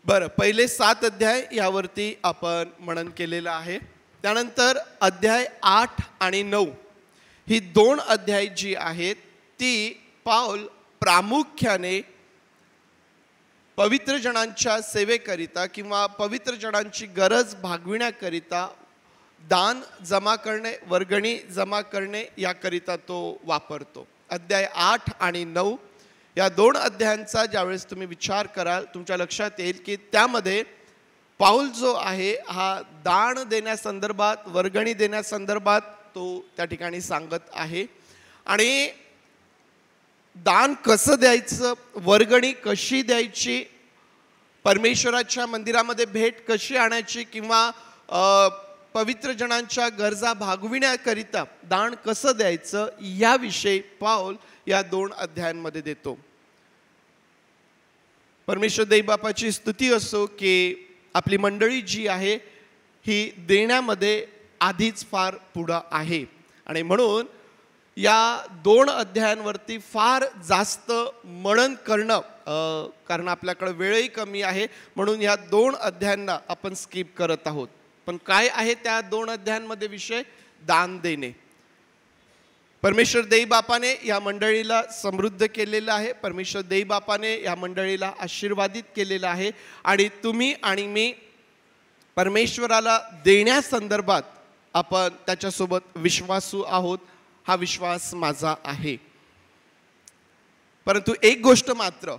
बरं, पहिले 7 अध्याय यावरती आपण मनन केलेलं आहे। त्यानंतर अध्याय 8 आणि 9 ही 2 अध्याय जी आहेत ती पाऊल प्रामुख्याने पवित्र जनांच्या सेवेकरिता किंवा पवित्र जनांची गरज भागविण्याकरिता दान जमा करणे, वर्गणी जमा करणे याकरिता तो वापरतो। अध्याय 8 आणि 9 या 2 अध्यायांचा ज्यावेळेस तुम्ही विचार कराल तुमच्या लक्षात येईल की त्यामध्ये पाऊल जो आहे हा दान देण्यासंदर्भात, वर्गणी देण्यासंदर्भात तो त्या ठिकाणी सांगत आहे आणि दान कसं द्यायचं, वर्गणी कशी द्यायची, परमेश्वराच्या मंदिरामध्ये भेट कशी आणायची किंवा पवित्र जनांच्या गरजा भागविण्याकरिता दान कसं द्यायचं याविषयी पाऊल या 2 अध्यायांमध्ये देतो। परमेश्वर देव बापाची स्तुती असो की आपली मंडळी जी आहे ही देण्यामध्ये आधीच फार पुढे आहे आणि म्हणून या 2 अध्यायांवरती फार जास्त मनन करणं कारण आपल्याकडे वेळही कमी आहे म्हणून या 2 अध्यायांना आपण स्किप करत आहोत। पण काय आहे त्या 2 अध्यायांमध्ये विषय? दान देणे। परमेश्वर देव बापाने या मंडळीला समृद्ध केलेलं आहे, परमेश्वर देव बापाने या मंडळीला आशीर्वादित केलेलं आहे आणि तुम्ही आणि मी परमेश्वराला देण्यासंदर्भात आपण त्याच्यासोबत विश्वासू आहोत। हा विश्वास माझा आहे। परंतु एक गोष्ट मात्र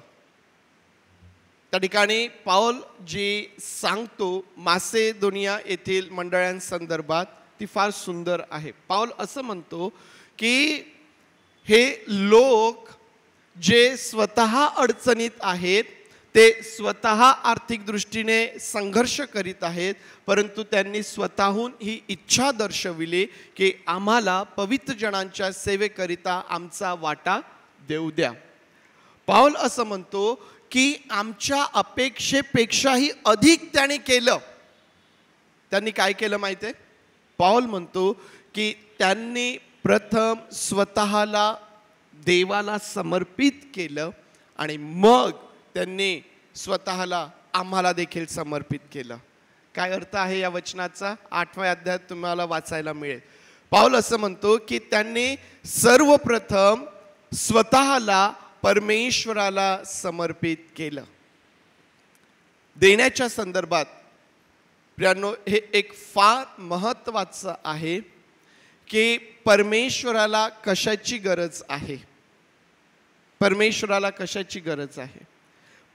त्या ठिकाणी पाऊल जी सांगतो मासेदोनिया येथील मंडळांसंदर्भात ती फार सुंदर आहे। पाऊल असं म्हणतो की हे लोक जे स्वतः अडचणीत आहेत ते स्वतः आर्थिक दृष्टीने संघर्ष करीत आहेत, परंतु त्यांनी स्वतःहून ही इच्छा दर्शविली की आम्हाला पवित्र जनांच्या सेवेकरिता आमचा वाटा देऊ द्या. पाऊल असं म्हणतो की आमच्या अपेक्षेपेक्षाही अधिक त्याने केलं. त्यांनी काय केलं माहिती आहे? पाऊल म्हणतो की त्यांनी प्रथम स्वतःला देवाला समर्पित केलं आणि मग त्यांनी स्वतःला आम्हाला देखील समर्पित केलं. काय अर्थ आहे या वचनाचा? 8व्या अध्यायात तुम्हाला वाचायला मिळेल. पाऊल असं म्हणतो की त्यांनी सर्वप्रथम स्वतःला परमेश्वराला समर्पित केलं. देण्याच्या संदर्भात प्रियांनो, हे एक फार महत्त्वाचं आहे की परमेश्वराला कशाची गरज आहे. परमेश्वराला कशाची गरज आहे?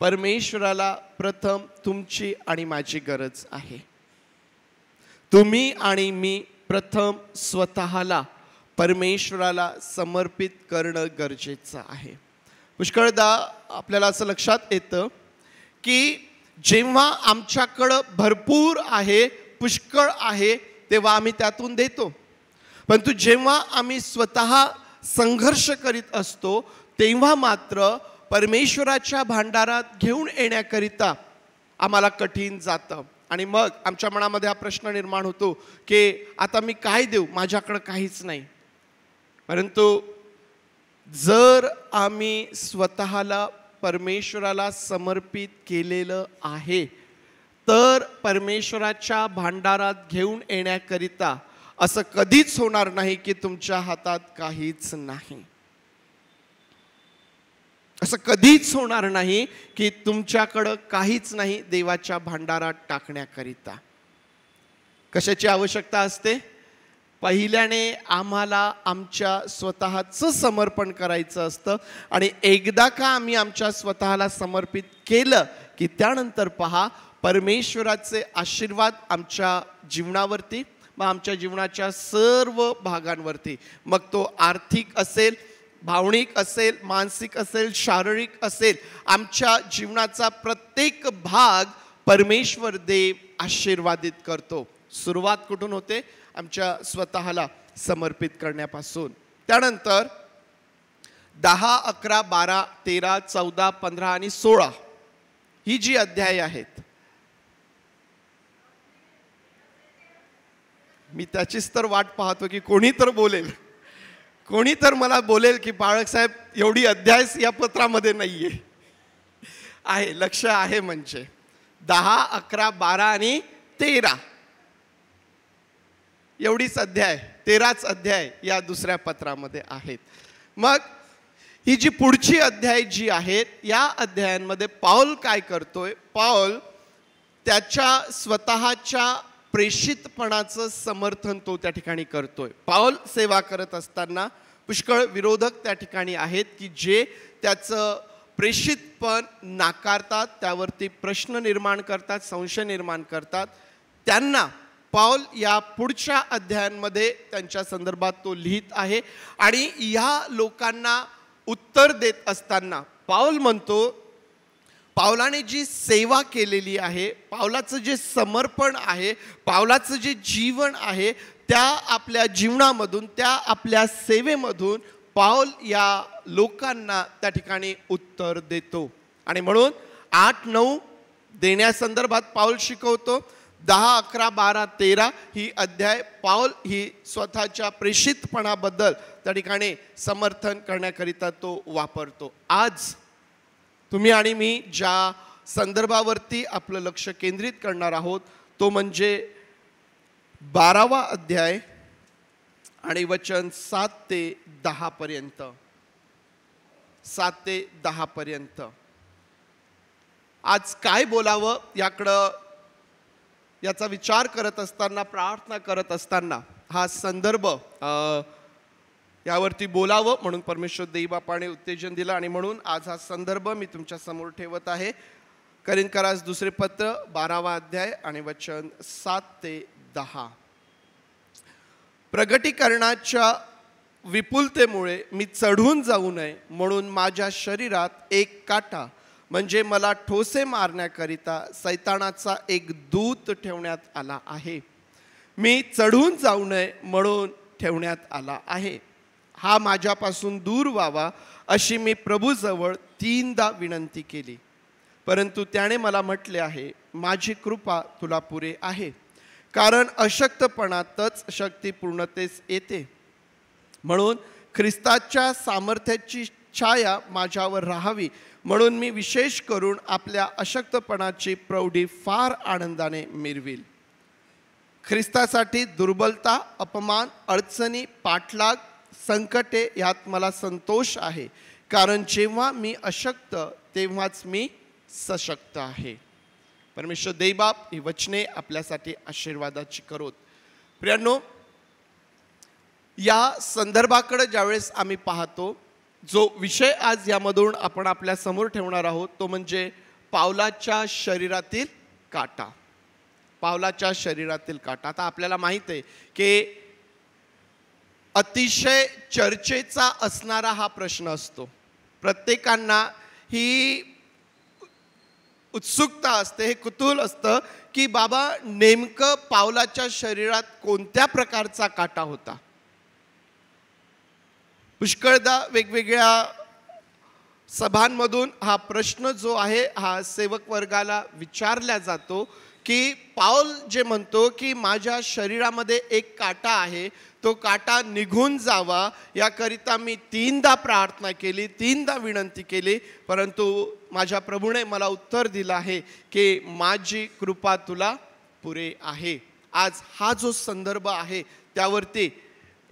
परमेश्वराला प्रथम तुमची आणि माझी गरज आहे. तुम्ही आणि मी प्रथम स्वतःला परमेश्वराला समर्पित करणं गरजेचं आहे. पुष्कळदा आपल्याला असं लक्षात येतं की जेव्हा आमच्याकडं भरपूर आहे, पुष्कळ आहे, तेव्हा आम्ही त्यातून देतो. परंतु जेव्हा आम्ही स्वतः संघर्ष करीत असतो तेव्हा मात्र परमेश्वराच्या भांडारात घेऊन येण्याकरिता आम्हाला कठीण जातं. आणि मग आमच्या मनामध्ये हा प्रश्न निर्माण होतो की आता मी काय देऊ, माझ्याकडं काहीच नाही. परंतु जर आम्ही स्वतःला परमेश्वराला समर्पित केलेलं आहे तर परमेश्वराच्या भांडारात घेऊन येण्याकरिता असं कधीच होणार नाही की तुमच्या हातात काहीच नाही. असं कधीच होणार नाही की तुमच्याकडं काहीच नाही देवाच्या भांडारात टाकण्याकरिता. कशाची आवश्यकता असते? पहिल्याने आम्हाला आमच्या स्वतःचं समर्पण करायचं असतं आणि एकदा का आम्ही आमच्या स्वतःला समर्पित केलं की त्यानंतर पहा परमेश्वराचे आशीर्वाद आमच्या जीवनावरती व आमच्या जीवनाच्या सर्व भागांवरती, मग तो आर्थिक असेल, भावनिक असेल, मानसिक असेल, शारीरिक असेल, आमच्या जीवनाचा प्रत्येक भाग परमेश्वर देव आशीर्वादित करतो. सुरुवात कुठून होते? आमच्या स्वतःला समर्पित करण्यापासून. त्यानंतर 10, 11, 12, 13, 14, 15 आणि 16 ही जी अध्याय आहेत, मी त्याचीच तर वाट पाहतो की कोणी तर बोलेल, कोणी तर मला बोलेल की बाळक साहेब एवढी अध्याय या पत्रामध्ये नाहीये. आहे, लक्ष आहे. म्हणजे 10, 11, 12 आणि 13 एवढीच अध्याय, 13च अध्याय या दुसऱ्या पत्रामध्ये आहेत. मग ही जी पुढची अध्याय जी आहेत या अध्यायांमध्ये पाऊल काय करतोय? पाऊल त्याच्या स्वतःच्या प्रेषितपणाचं समर्थन तो त्या ठिकाणी करतोय. पाऊल सेवा करत असताना पुष्कळ विरोधक त्या ठिकाणी आहेत की जे त्याचं प्रेषितपण नाकारतात, त्यावरती प्रश्न निर्माण करतात, संशय निर्माण करतात. त्यांना पाऊल या पुढच्या अध्यायांमध्ये त्यांच्या संदर्भात तो लिहित आहे आणि या लोकांना उत्तर देत असताना पाऊल म्हणतो, पावलाने जी सेवा केलेली आहे, पावलाचं जे समर्पण आहे, पावलाचं जे जीवन आहे, त्या आपल्या जीवनामधून, त्या आपल्या सेवेमधून पाऊल या लोकांना त्या ठिकाणी उत्तर देतो. आणि म्हणून 8, 9 देण्यासंदर्भात पाऊल शिकवतो. 10, 11, 12, 13 ही अध्याय पाऊल ही स्वतःच्या प्रेषितपणाबद्दल त्या ठिकाणी समर्थन करण्याकरिता तो वापरतो. आज तुम्ही आणि मी ज्या संदर्भावरती आपलं लक्ष केंद्रित करणार आहोत तो म्हणजे 12वा अध्याय आणि वचन 7 ते 10 पर्यंत. 7 ते 10 पर्यंत. आज काय बोलावं याचा विचार करत असताना, प्रार्थना करत असताना हा संदर्भ यावरती बोलावं म्हणून परमेश्वर देवबापाने उत्तेजन दिलं आणि म्हणून आज हा संदर्भ मी तुमच्या समोर ठेवत आहे. करिंथकरास दुसरे पत्र 12वा अध्याय आणि वचन 7 ते 10. प्रगटीकरणाच्या विपुलतेमुळे मी चढून जाऊ नये म्हणून माझ्या शरीरात एक काटा म्हणजे मला ठोसे मारण्याकरिता सैतानाचा एक दूत ठेवण्यात आला आहे. मी चढून जाऊ नये म्हणून ठेवण्यात आला आहे. हा माझ्यापासून दूर व्हावा अशी मी प्रभूजवळ 3दा विनंती केली, परंतु त्याने मला म्हटले आहे, माझी कृपा तुला पुरे आहे, कारण अशक्तपणातच शक्ती पूर्णतेस येते. म्हणून ख्रिस्ताच्या सामर्थ्याची छाया माझ्यावर राहावी म्हणून मी विशेष करून आपल्या अशक्तपणाची प्रौढी फार आनंदाने मिरवील. ख्रिस्तासाठी दुर्बलता, अपमान, अडचणी, पाठलाग, संकटे यात मला संतोष आहे, कारण जेव्हा मी अशक्त तेव्हाच मी सशक्त आहे. परमेश्वर देवबाप ही वचने आपल्यासाठी आशीर्वादाची करोत. प्रियांनो, या संदर्भाकडे ज्यावेळेस आम्ही पाहतो, जो विषय आज यामधून आपण आपल्या समोर ठेवणार आहोत तो म्हणजे पावलाच्या शरीरातील काटा. पावलाच्या शरीरातील काटा. आता आपल्याला माहित आहे की अतिशय चर्चेचा असणारा हा प्रश्न असतो. प्रत्येकांना ही उत्सुकता असते, हे कुतूहल असतं की बाबा नेमकं पावलाच्या शरीरात कोणत्या प्रकारचा काटा होता. पुष्कळदा वेगवेगळ्या सभांमधून हा प्रश्न जो आहे हा सेवक वर्गाला विचारला जातो की पाऊल जे म्हणतो की माझ्या शरीरामध्ये एक काटा आहे, तो काटा निघून जावा याकरिता मी 3दा प्रार्थना केली, 3दा विनंती केली, परंतु माझ्या प्रभूने मला उत्तर दिलं आहे की माझी कृपा तुला पुरे आहे. आज हा जो संदर्भ आहे त्यावरती,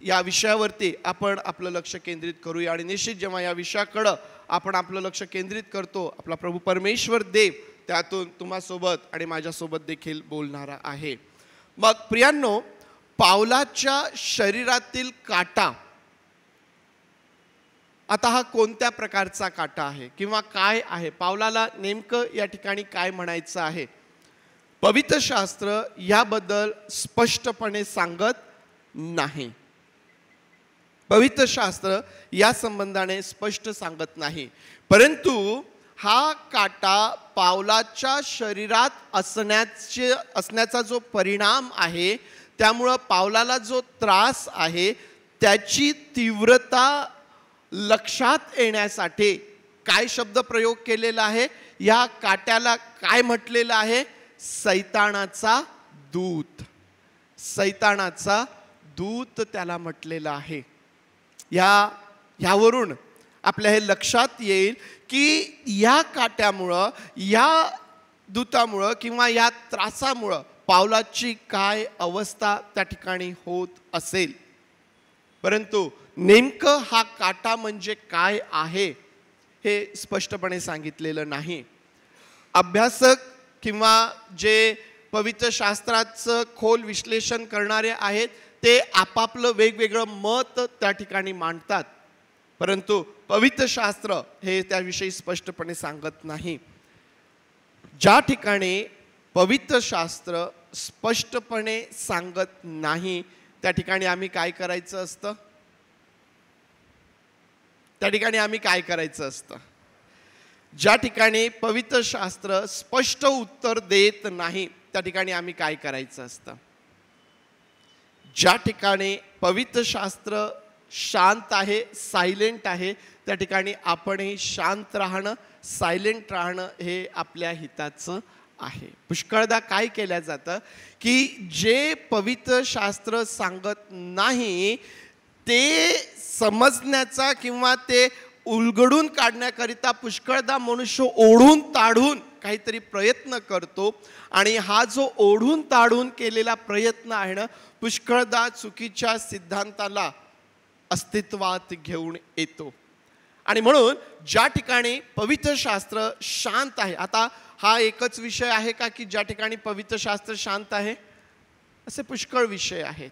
या विषयावरती आपण आपलं लक्ष केंद्रित करूया. आणि निश्चित जेव्हा या विषयाकडं आपण आपलं लक्ष केंद्रित करतो, आपला प्रभू परमेश्वर देव त्यातून तुम्हासोबत आणि माझ्यासोबत देखील बोलणारा आहे. मग प्रियांनो, पावलाच्या शरीरातील काटा, आता हा कोणत्या प्रकारचा काटा आहे किंवा काय आहे, पावलाला नेमकं या ठिकाणी काय म्हणायचं आहे? पवित्र शास्त्र याबद्दल स्पष्टपणे सांगत नाही. पवित्र शास्त्र या संबंधाने स्पष्ट सांगत नाही, परंतु हा काटा पावलाच्या शरीरात असण्याचा जो परिणाम आहे, त्यामुळं पावलाला जो त्रास आहे त्याची तीव्रता लक्षात येण्यासाठी काय शब्द प्रयोग केलेला आहे? या काट्याला काय म्हटलेलं आहे? सैतानाचा दूत. सैतानाचा दूत त्याला म्हटलेलं आहे. यावरून आपल्या हे लक्षात येईल की या काट्यामुळं, या दूतामुळं किंवा या त्रासामुळं पावलाची काय अवस्था त्या ठिकाणी होत असेल. परंतु नेमकं हा काटा म्हणजे काय आहे हे स्पष्टपणे सांगितलेलं नाही. अभ्यासक किंवा जे पवित्र शास्त्राचं खोल विश्लेषण करणारे आहेत ते आपापलं वेगवेगळं मत त्या ठिकाणी मांडतात, परंतु पवित्र शास्त्र हे त्याविषयी स्पष्टपणे सांगत नाही. ज्या ठिकाणी पवित्र शास्त्र स्पष्टपणे सांगत नाही त्या ठिकाणी आम्ही काय करायचं असतं? त्या ठिकाणी आम्ही काय करायचं असतं? ज्या ठिकाणी पवित्र शास्त्र स्पष्ट उत्तर देत नाही त्या ठिकाणी आम्ही काय करायचं असतं? ज्या ठिकाणी पवित्र शास्त्र शांत आहे, सायलेंट आहे, त्या ठिकाणी आपणही शांत राहणं, सायलेंट राहणं हे आपल्या हिताचं आहे. पुष्कळदा काय केलं जातं की जे पवित्र शास्त्र सांगत नाही ते समजण्याचा किंवा ते उलगडून काढण्याकरिता पुष्कळदा मनुष्य ओढून ताडून काहीतरी प्रयत्न करतो, आणि हा जो ओढून ताडून केलेला प्रयत्न आहे ना, पुष्कळदा चुकीच्या सिद्धांताला अस्तित्वात घेऊन येतो. आणि म्हणून ज्या ठिकाणी पवित्र शास्त्र शांत आहे, आता हा एकच विषय आहे का की ज्या ठिकाणी पवित्र शास्त्र शांत आहे? असे पुष्कळ विषय आहेत.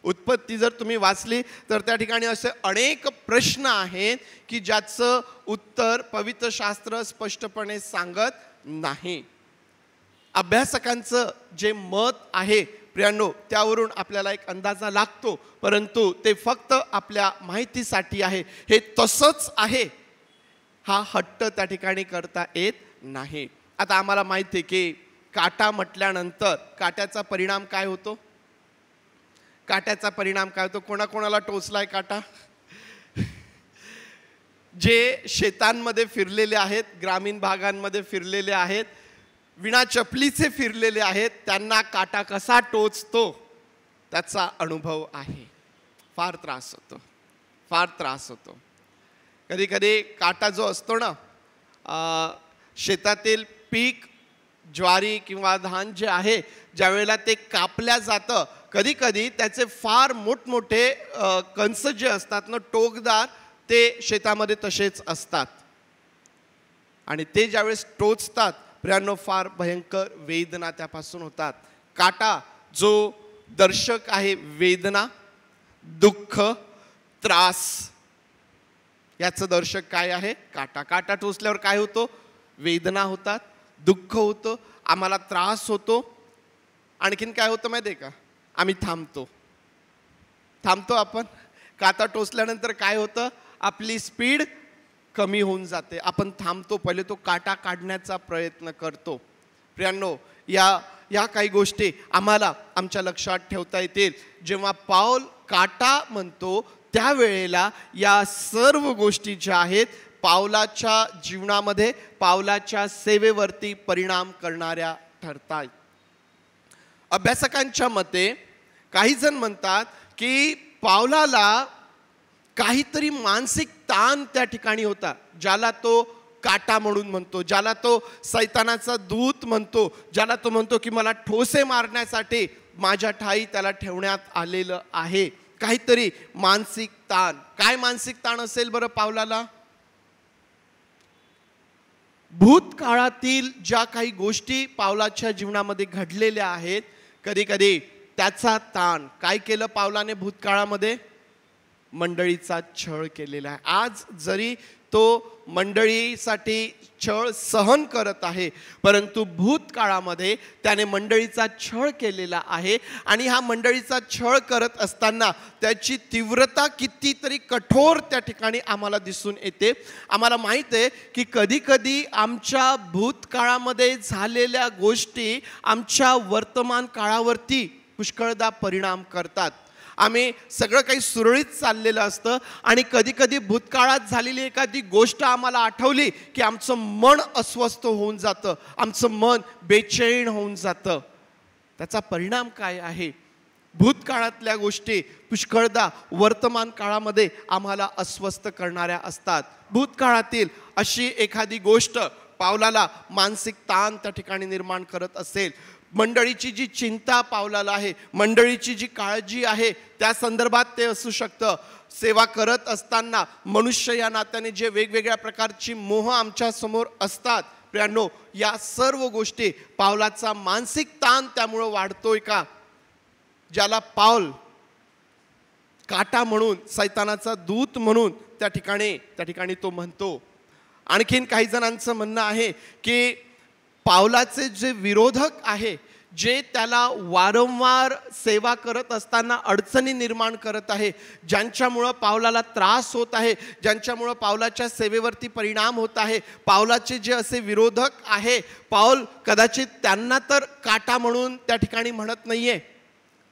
उत्पत्ती जर तुम्ही वाचली तर त्या ठिकाणी असे अनेक प्रश्न आहेत की ज्याचं उत्तर पवित्र शास्त्र स्पष्टपणे सांगत नाही. अभ्यासकांचं जे मत आहे प्रियांनो, त्यावरून आपल्याला एक अंदाजा लागतो, परंतु ते फक्त आपल्या माहितीसाठी आहे. हे तसंच आहे हा हट्ट त्या ठिकाणी करता येत नाही. आता आम्हाला माहिती आहे की काटा म्हटल्यानंतर काट्याचा परिणाम काय होतो? काट्याचा परिणाम काय होतो? कोणाकोणाला टोचलाय काटा? जे शेतांमध्ये फिरलेले आहेत, ग्रामीण भागांमध्ये फिरलेले आहेत, विना चपलीचे फिरलेले आहेत, त्यांना काटा कसा टोचतो त्याचा अनुभव आहे. फार त्रास होतो, फार त्रास होतो. कधी कधी काटा जो असतो ना, शेतातील पीक ज्वारी किंवा धान जे आहे, ज्यावेळेला ते कापल्या जातं, कधी कधी त्याचे फार मोठमोठे कंस जे असतात ना, टोकदार, ते शेतामध्ये तसेच असतात. आणि ते ज्यावेळेस टोचतात प्रियांनो, फार भयंकर वेदना त्यापासून होतात. काटा जो दर्शक आहे वेदना, दुःख, त्रास, याचं दर्शक काय आहे? काटा. काटा टोचल्यावर काय होतो? वेदना होतात, दुःख होतं, आम्हाला त्रास होतो. आणखीन काय होतं माहिती आहे का? आम्ही थांबतो आपण. काटा टोचल्यानंतर काय होतं? आपली स्पीड कमी होऊन जाते, आपण थांबतो, पहिले तो काटा काढण्याचा प्रयत्न करतो. प्रियांनो, या काही गोष्टी आम्हाला आमच्या लक्षात ठेवता येतील. जेव्हा पाऊल काटा म्हणतो त्यावेळेला या सर्व गोष्टी ज्या आहेत पावलाच्या जीवनामध्ये, पावलाच्या सेवेवरती परिणाम करणाऱ्या ठरतात. अभ्यासकांच्या मते काही जण म्हणतात की पावलाला काहीतरी मानसिक ताण त्या ठिकाणी होता, ज्याला तो काटा म्हणून म्हणतो, ज्याला तो सैतानाचा दूत म्हणतो, ज्याला तो म्हणतो की मला ठोसे मारण्यासाठी माझ्या ठाई त्याला ठेवण्यात आलेलं आहे. काहीतरी मानसिक ताण. काय मानसिक ताण असेल बरं पावलाला? भूतकाळातील ज्या काही गोष्टी पावलाच्या जीवनामध्ये घडलेल्या आहेत, कधी कधी त्याचा ताण. काय केलं पावलाने भूतकाळामध्ये? मंडळीचा छळ केलेला आहे. आज जरी तो मंडळीसाठी छळ सहन करत आहे, परंतु भूतकाळामध्ये त्याने मंडळीचा छळ केलेला आहे. आणि हा मंडळीचा छळ करत असताना त्याची तीव्रता कितीतरी कठोर त्या ठिकाणी आम्हाला दिसून येते. आम्हाला माहीत आहे की कधी कधी आमच्या भूतकाळामध्ये झालेल्या गोष्टी आमच्या वर्तमान काळावरती पुष्कळदा परिणाम करतात. आम्ही सगळं काही सुरळीत चाललेलं असतं आणि कधी कधी भूतकाळात झालेली एखादी गोष्ट आम्हाला आठवली की आमचं मन अस्वस्थ होऊन जातं, आमचं मन बेचैन होऊन जातं. त्याचा परिणाम काय आहे? भूतकाळातल्या गोष्टी पुष्कळदा वर्तमान काळामध्ये आम्हाला अस्वस्थ करणाऱ्या असतात. भूतकाळातील अशी एखादी गोष्ट पावलाला मानसिक ताण त्या ठिकाणी निर्माण करत असेल, मंडळीची जी चिंता पावलाला आहे, मंडळीची जी काळजी आहे, त्या संदर्भात ते असू शकतं. सेवा करत असताना मनुष्य या नात्याने जे वेगवेगळ्या प्रकारची मोह आमच्या समोर असतात, प्रियांनो, या सर्व गोष्टी पावलाचा मानसिक ताण त्यामुळं वाढतोय का? ज्याला पाऊल काटा म्हणून, सैतानाचा दूत म्हणून त्या ठिकाणी तो म्हणतो. आणखीन काही जणांचं म्हणणं आहे की पावलाचे जे विरोधक आहे, जे त्याला वारंवार सेवा करत असताना अडचणी निर्माण करत आहे, ज्यांच्यामुळं पावलाला त्रास होत आहे, ज्यांच्यामुळं पावलाच्या सेवेवरती परिणाम होत आहे, पावलाचे जे असे विरोधक आहे, पाऊल कदाचित त्यांना तर काटा म्हणून त्या ठिकाणी म्हणत नाहीये.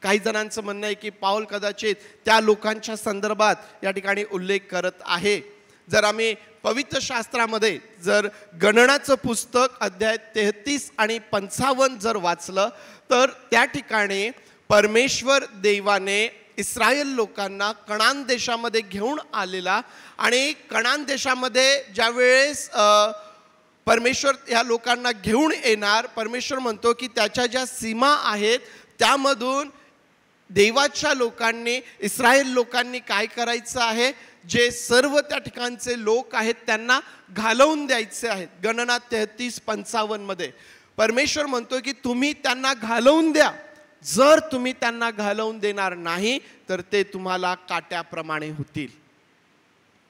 काही जणांचं म्हणणं आहे की पाऊल कदाचित त्या लोकांच्या संदर्भात या ठिकाणी उल्लेख करत आहे. जर आम्ही पवित्र शास्त्रामध्ये जर गणनाचं पुस्तक अध्याय 33 आणि 55 जर वाचलं तर त्या ठिकाणी परमेश्वर देवाने इस्रायल लोकांना कणान देशामध्ये घेऊन आलेला, आणि कणान देशामध्ये ज्यावेळेस परमेश्वर ह्या लोकांना घेऊन येणार, परमेश्वर म्हणतो की त्याच्या ज्या सीमा आहेत त्यामधून देवाच्या लोकांनी, इस्रायल लोकांनी काय करायचं आहे? जे सर्व त्या ठिकाणचे लोक आहेत त्यांना घालवून द्यायचे आहेत. गणना 33-55 मध्ये परमेश्वर म्हणतो की तुम्ही त्यांना घालवून द्या. जर तुम्ही त्यांना घालवून देणार नाही तर ते तुम्हाला काट्याप्रमाणे होतील,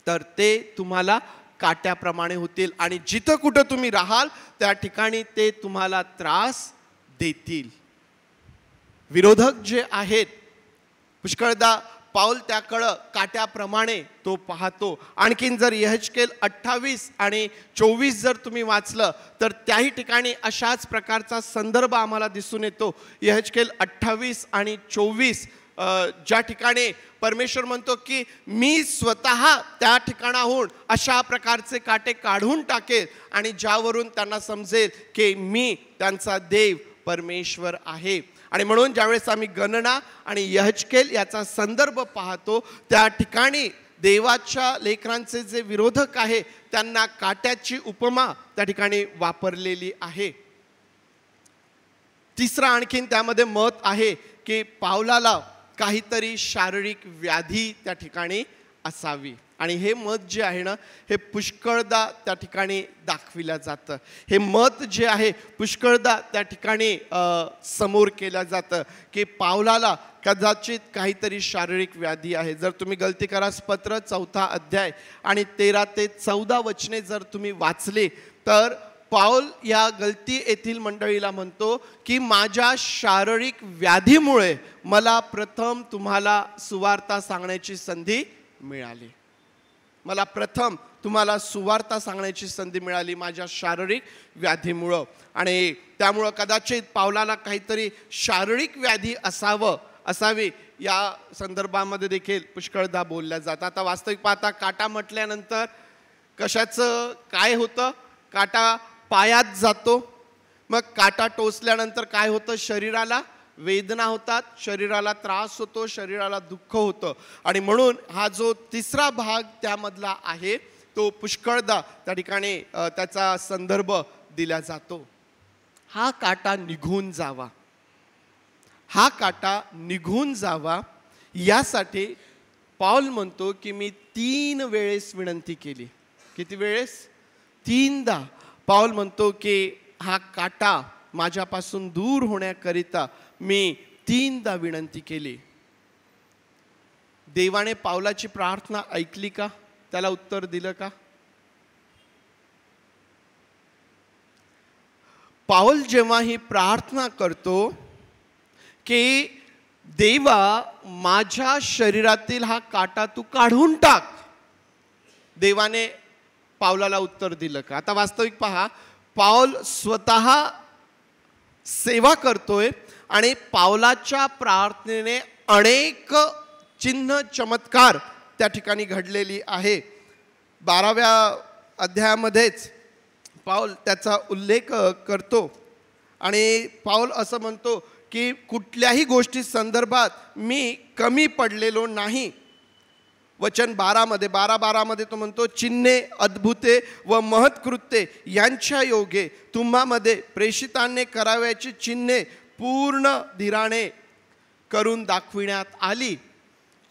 तर ते तुम्हाला काट्याप्रमाणे होतील, आणि जिथं कुठं तुम्ही राहाल त्या ठिकाणी ते तुम्हाला त्रास देतील. विरोधक जे आहेत पुष्कळदा पाऊल त्याकडं काट्याप्रमाणे तो पाहतो. आणखीन जर यहेजकेल 28 आणि 24 जर तुम्ही वाचलं तर त्याही ठिकाणी अशाच प्रकारचा संदर्भ आम्हाला दिसून येतो. यहेजकेल 28 आणि 24 ज्या ठिकाणी परमेश्वर म्हणतो की मी स्वतः त्या ठिकाणाहून अशा प्रकारचे काटे काढून टाकेल आणि ज्यावरून त्यांना समजेल की मी त्यांचा देव परमेश्वर आहे. आणि म्हणून ज्यावेळेस आम्ही गणना आणि यहेजकेल याचा संदर्भ पाहतो त्या ठिकाणी देवाच्या लेकरांचे जे विरोधक आहे त्यांना काट्याची उपमा त्या ठिकाणी वापरलेली आहे. तिसरा आणखीन त्यामध्ये मत आहे की पावलाला काहीतरी शारीरिक व्याधी त्या ठिकाणी असावी. आणि हे मत जे आहे ना हे पुष्कळदा त्या ठिकाणी दाखविलं जातं. हे मत जे आहे पुष्कळदा त्या ठिकाणी समोर केलं जातं की पावलाला कदाचित काहीतरी शारीरिक व्याधी आहे. जर तुम्ही गलतीकारास पत्र 4 अध्याय आणि 13 ते 14 वचने जर तुम्ही वाचले तर पाऊल या गलती येथील मंडळीला म्हणतो की माझ्या शारीरिक व्याधीमुळे मला प्रथम तुम्हाला सुवार्ता सांगण्याची संधी मिळाली. मला प्रथम तुम्हाला सुवार्ता सांगण्याची संधी मिळाली माझ्या शारीरिक व्याधीमुळं. आणि त्यामुळं कदाचित पावलाला काहीतरी शारीरिक व्याधी असावी या संदर्भामध्ये देखील पुष्कळदा बोलल्या जातात. आता वास्तविक पाहता काटा म्हटल्यानंतर कशाचं काय होतं? काटा पायात जातो. मग काटा टोचल्यानंतर काय होतं? शरीराला वेदना होतात, शरीराला त्रास होतो, शरीराला दुःख होतं. आणि म्हणून हा जो तिसरा भाग त्यामधला आहे तो पुष्कळदा त्या ठिकाणी त्याचा संदर्भ दिला जातो. हा काटा निघून जावा, हा काटा निघून जावा यासाठी पाऊल म्हणतो की मी 3 वेळेस विनंती केली. किती वेळेस? 3दा पाऊल म्हणतो की हा काटा माझ्यापासून दूर होण्याकरिता मी 3दा विनंती केली. देवाने पावलाची प्रार्थना ऐकली का? त्याला उत्तर दिलं का? पाऊल जेव्हा ही प्रार्थना करतो की देवा माझ्या शरीरातील हा काटा तू काढून टाक, देवाने पावलाला उत्तर दिलं का? आता वास्तविक पहा, पाऊल स्वतः सेवा करतोय आणि पावलाच्या प्रार्थनेने अनेक चिन्ह चमत्कार त्या ठिकाणी घडलेली आहे. 12व्या अध्यायामध्येच पाऊल त्याचा उल्लेख करतो आणि पाऊल असं म्हणतो की कुठल्याही गोष्टी संदर्भात मी कमी पडलेलो नाही. वचन 12मध्ये तो म्हणतो चिन्हे, अद्भुते व महत्कृत्ये यांच्या योगे तुम्हामध्ये प्रेषितांनी करावयाची चिन्हे पूर्ण धीराने करून दाखविण्यात आली.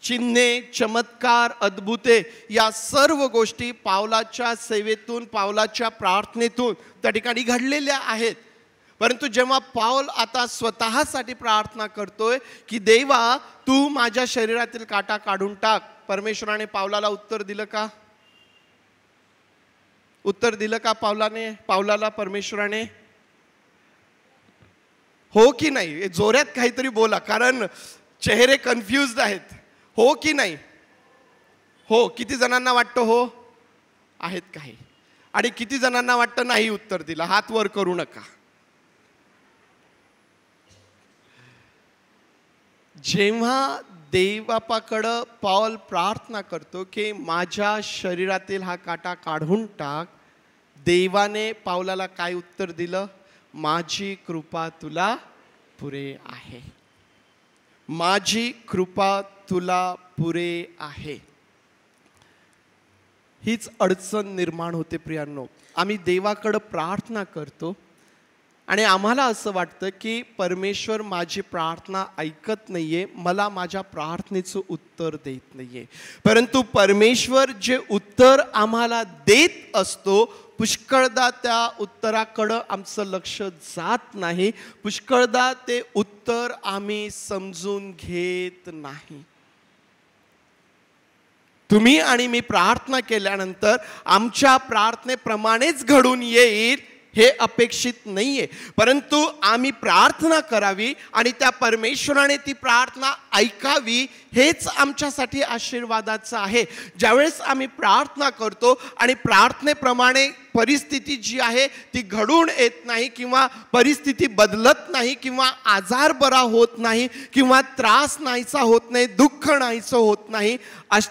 चिन्हे, चमत्कार, अद्भुते या सर्व गोष्टी पावलाच्या सेवेतून, पावलाच्या प्रार्थनेतून त्या ठिकाणी घडलेल्या आहेत. परंतु जेव्हा पाऊल आता स्वतःसाठी प्रार्थना करतोय की देवा तू माझ्या शरीरातील काटा काढून टाक, परमेश्वराने पावलाला उत्तर दिलं का? उत्तर दिलं का पावलाला परमेश्वराने? हो की नाही? जोरात काहीतरी बोला, कारण चेहरे कन्फ्युज्ड आहेत. हो की नाही? हो. किती जणांना वाटतं हो? आहेत काही. आणि किती जणांना वाटतं नाही उत्तर दिलं? हात वर करू नका. जेव्हा देवबापाकडं पाऊल प्रार्थना करतो की माझ्या शरीरातील हा काटा काढून टाक, देवाने पावलाला काय उत्तर दिलं? माझी कृपा तुला पुरे आहे. माझी कृपा तुला पुरे आहे. हीच अडचण निर्माण होते प्रियांनो. आम्ही देवाकडं प्रार्थना करतो आणि आम्हाला असं वाटतं की परमेश्वर माझी प्रार्थना ऐकत नाहीये, मला माझ्या प्रार्थनेचं उत्तर देत नाहीये. परंतु परमेश्वर जे उत्तर आम्हाला देत असतो पुष्कळदा त्या उत्तराकडं आमचं लक्ष जात नाही. पुष्कळदा ते उत्तर आम्ही समजून घेत नाही. तुम्ही आणि मी प्रार्थना केल्यानंतर आमच्या प्रार्थनेप्रमाणेच घडून येईल हे अपेक्षित नाहीये, परंतु आम्ही प्रार्थना करावी आणि त्या परमेश्वराने ती प्रार्थना ऐकावी, हेच आमच्यासाठी आशीर्वादाचं आहे. ज्यावेळेस आम्ही प्रार्थना करतो आणि प्रार्थनेप्रमाणे परिस्थिती जी आहे ती घडून येत नाही किंवा परिस्थिती बदलत नाही किंवा आजार बरा होत नाही किंवा त्रास नाहीसा होत नाही, दुःख नाहीसं होत नाही,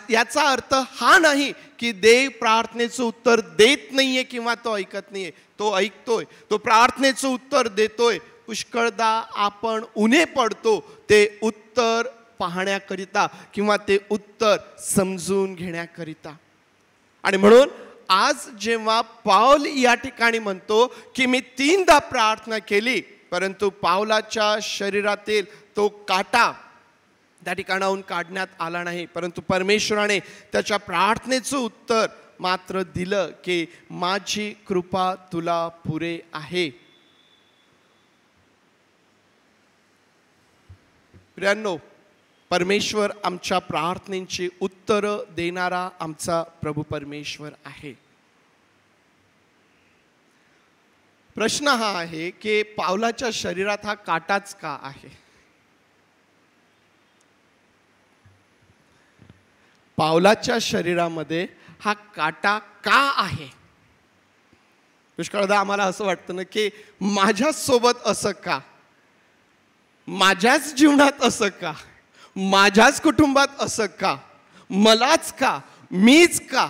याचा अर्थ हा नाही की देव प्रार्थनेचं उत्तर देत नाहीये किंवा तो ऐकत नाहीये. तो ऐकतोय, तो प्रार्थनेचं उत्तर देतोय. पुष्कळदा आपण उन्हे पडतो ते उत्तर पाहण्याकरिता किंवा ते उत्तर समजून घेण्याकरिता. आणि म्हणून आज जेव्हा पाऊल या ठिकाणी म्हणतो की मी 3दा प्रार्थना केली, परंतु पावलाच्या शरीरातील तो काटा त्या ठिकाणाहून काढण्यात आला नाही, परंतु परमेश्वराने त्याच्या प्रार्थनेचं उत्तर मात्र दिलं की माझी कृपा तुला पुरे आहे. प्रियांनो, परमेश्वर आमच्या प्रार्थनेची उत्तरं देणारा आमचा प्रभू परमेश्वर आहे. प्रश्न हा आहे की पावलाच्या शरीरात हा काटाच का आहे? पावलाच्या शरीरामध्ये हा काटा का आहे? पुष्कळदा आम्हाला असं वाटतं ना की माझ्यासोबत असं का, माझ्याच जीवनात असं का, माझ्याच कुटुंबात असं का, मलाच का, मीच का.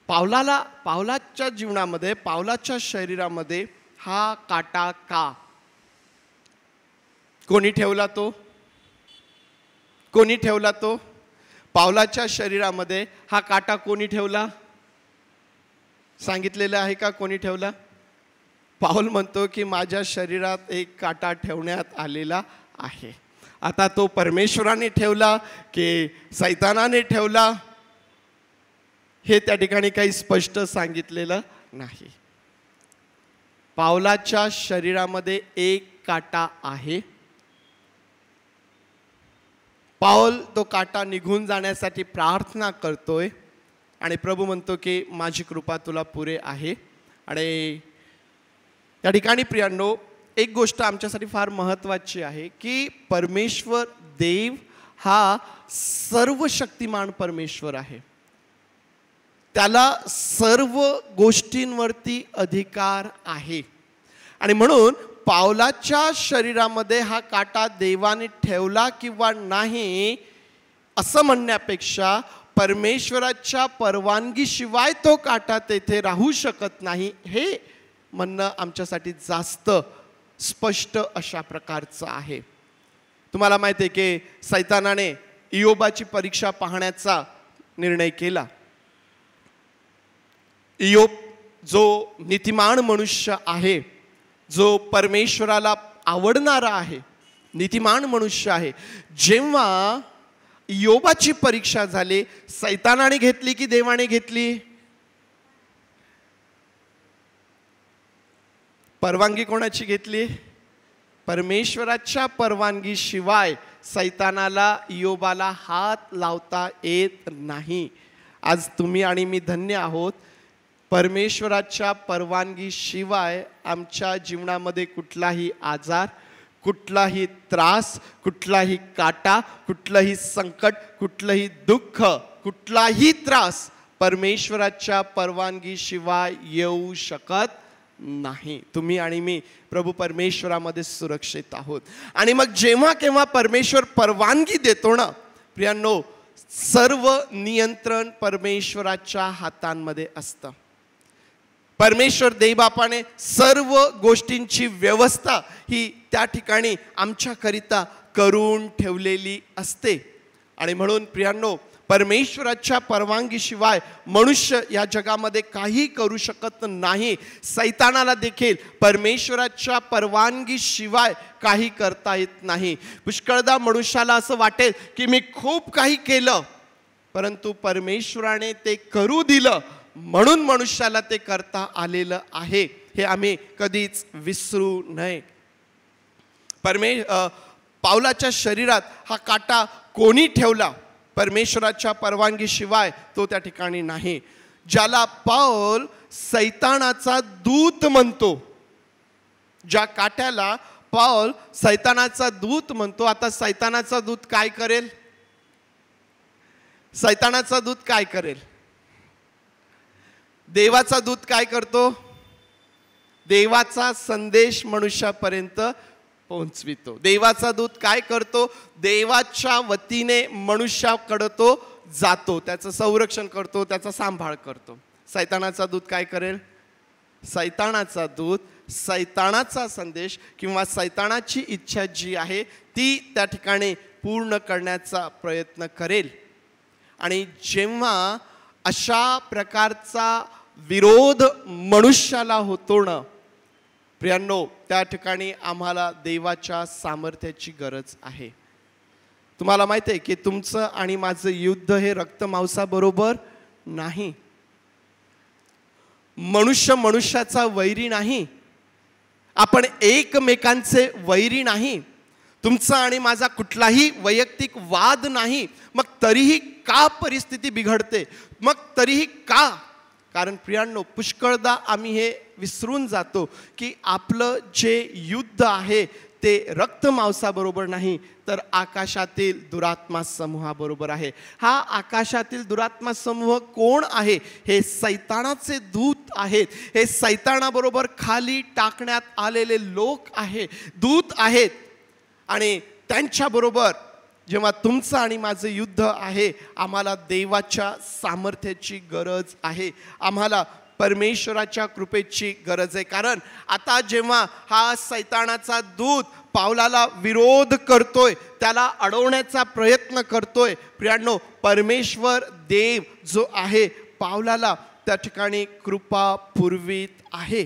पावलाच्या जीवनामध्ये, पावलाच्या शरीरामध्ये हा काटा का? कोणी ठेवला तो? कोणी ठेवला तो? पावलाच्या शरीरामध्ये हा काटा कोणी ठेवला? सांगितलेलं आहे का कोणी ठेवला? पाऊल म्हणतो की माझ्या शरीरात एक काटा ठेवण्यात आलेला आहे. आता तो परमेश्वराने ठेवला की सैतानाने ठेवला हे त्या ठिकाणी काही स्पष्ट सांगितलेलं नाही. पावलाच्या शरीरामध्ये एक काटा आहे. पाऊल तो काटा निघून जाण्यासाठी प्रार्थना करतोय आणि प्रभू म्हणतो की माझी कृपा तुला पुरे आहे. आणि या ठिकाणी प्रियांनो, एक गोष्ट आमच्यासाठी फार महत्त्वाची आहे की परमेश्वर देव हा सर्व शक्तिमान परमेश्वर आहे. त्याला सर्व गोष्टींवरती अधिकार आहे. आणि म्हणून पावलाच्या शरीरामध्ये हा काटा देवाने ठेवला किंवा नाही असं म्हणण्यापेक्षा परमेश्वराच्या परवानगीशिवाय तो काटा तेथे राहू शकत नाही हे म्हणणं आमच्यासाठी जास्त स्पष्ट अशा प्रकारचं आहे. तुम्हाला माहिती आहे की सैतानाने इयोबाची परीक्षा पाहण्याचा निर्णय केला. इयोब जो नीतिमान मनुष्य आहे, जो परमेश्वराला आवडणारा आहे, नीतिमान मनुष्य आहे, जेव्हा इयोबाची परीक्षा झाली, सैतानाने घेतली की देवाने घेतली? परवानगी कोणाची घेतली? परमेश्वराच्या परवानगीशिवाय सैतानाला इयोबाला हात लावता येत नाही. आज तुम्ही आणि मी धन्य आहोत. परमेश्वराच्या परवानगीशिवाय आमच्या जीवनामध्ये कुठलाही आजार, कुठलाही त्रास, कुठलाही काटा, कुठलंही संकट, कुठलंही दुःख, कुठलाही त्रास परमेश्वराच्या परवानगीशिवाय येऊ शकत नाही. तुम्ही आणि मी प्रभू परमेश्वरामध्ये सुरक्षित आहोत. आणि मग जेव्हा केव्हा परमेश्वर परवानगी देतो ना प्रियांनो, सर्व नियंत्रण परमेश्वराच्या हातांमध्ये असतं. परमेश्वर देवबापाने सर्व गोष्टींची व्यवस्था ही त्या ठिकाणी आमच्याकरिता करून ठेवलेली असते. आणि म्हणून प्रियांनो, परमेश्वराच्या परवानगीशिवाय मनुष्य या जगामध्ये काही करू शकत नाही. सैतानाला देखील परमेश्वराच्या परवानगीशिवाय काही करता येत नाही. पुष्कळदा मनुष्याला असं वाटेल की मी खूप काही केलं, परंतु परमेश्वराने ते करू दिलं म्हणून मनुष्याला ते करता आलेलं आहे, हे आम्ही कधीच विसरू नये. पावलाच्या शरीरात हा काटा कोणी ठेवला? परमेश्वराच्या परवानगीशिवाय तो त्या ठिकाणी नाही. ज्याला पाऊल सैतानाचा दूत म्हणतो. ज्या काट्याला पाऊल सैतानाचा दूत म्हणतो. आता सैतानाचा दूत काय करेल? सैतानाचा दूत काय करेल? देवाचा दूत काय करतो? देवाचा संदेश मनुष्यापर्यंत पोहोचवितो. देवाचा दूत काय करतो? देवाच्या वतीने मनुष्याकडे तो जातो, त्याचं संरक्षण करतो, त्याचा सांभाळ करतो. सैतानाचा दूत काय करेल? सैतानाचा दूत सैतानाचा संदेश किंवा सैतानाची इच्छा जी आहे ती त्या ठिकाणी पूर्ण करण्याचा प्रयत्न करेल. आणि जेव्हा अशा प्रकारचा विरोध मनुष्याला होतो ना प्रियांनो, त्या ठिकाणी आम्हाला देवाच्या सामर्थ्याची गरज आहे. तुम्हाला माहिती आहे की तुमचं आणि माझं युद्ध हे रक्तमांसाबरोबर नाही. मनुष्य मनुष्याचा वैरी नाही. आपण एकमेकांचे वैरी नाही. तुमचा आणि माझा कुठलाही वैयक्तिक वाद नाही. मग तरीही का परिस्थिती बिघडते? मग तरीही का? कारण प्रियांनो, पुष्कळदा आम्ही हे विसरून जातो की आपलं जे युद्ध आहे ते रक्त मांसाबरोबर नाही तर आकाशातील दुरात्मा समूहाबरोबर आहे. हा आकाशातील दुरात्मा समूह कोण आहे? हे सैतानाचे दूत आहेत. हे सैतानाबरोबर खाली टाकण्यात आलेले लोक आहे, दूत आहेत. आणि त्यांच्याबरोबर जेव्हा तुमचं आणि माझं युद्ध आहे, आम्हाला देवाच्या सामर्थ्याची गरज आहे. आम्हाला परमेश्वराच्या कृपेची गरज आहे. कारण आता जेव्हा हा सैतानाचा दूत पावलाला विरोध करतोय, त्याला अडवण्याचा प्रयत्न करतोय, प्रियांनो, परमेश्वर देव जो आहे पावलाला त्या ठिकाणी कृपा पुरवीत आहे.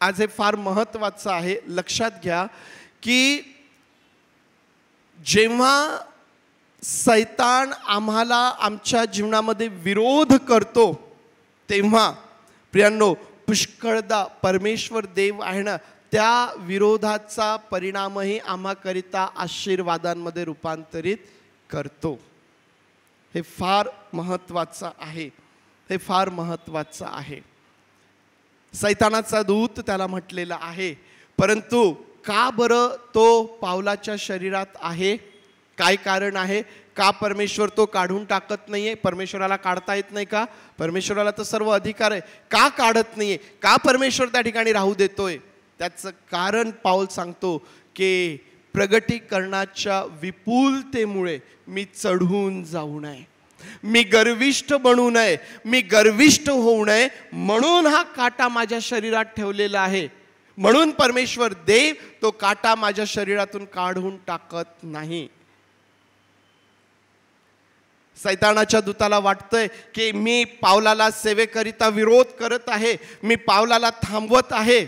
आज हे फार महत्त्वाचं आहे. लक्षात घ्या की जेव्हा सैतान आम्हाला आमच्या जीवनामध्ये विरोध करतो तेव्हा प्रियांनो, पुष्कळदा परमेश्वर देव आहे ना, त्या विरोधाचा परिणामही आम्हाकरिता आशीर्वादांमध्ये रूपांतरित करतो. हे फार महत्त्वाचं आहे. हे फार महत्त्वाचं आहे. सैतानाचा दूत त्याला म्हटलेला आहे. परंतु का बरं तो पावलाच्या शरीरात आहे? काय कारण आहे? का परमेश्वर तो काढून टाकत नाहीये? परमेश्वराला काढता येत नाही का? परमेश्वराला तर सर्व अधिकार आहे. का काढत नाहीये? का परमेश्वर त्या ठिकाणी राहू देतोय? त्याचं कारण पाऊल सांगतो की प्रगटीकरणाच्या विपुलतेमुळे मी चढून जाऊ नये, मी गर्विष्ठ बनू नये, मी गर्विष्ठ होऊ नये म्हणून हा काटा माझ्या शरीरात ठेवलेला आहे. म्हणून परमेश्वर देव तो काटा माझ्या शरीरातून काढून टाकत नाही. सैतानाच्या दूताला वाटतंय की मी पावलाला सेवेकरिता विरोध करत आहे, मी पावलाला थांबवत आहे.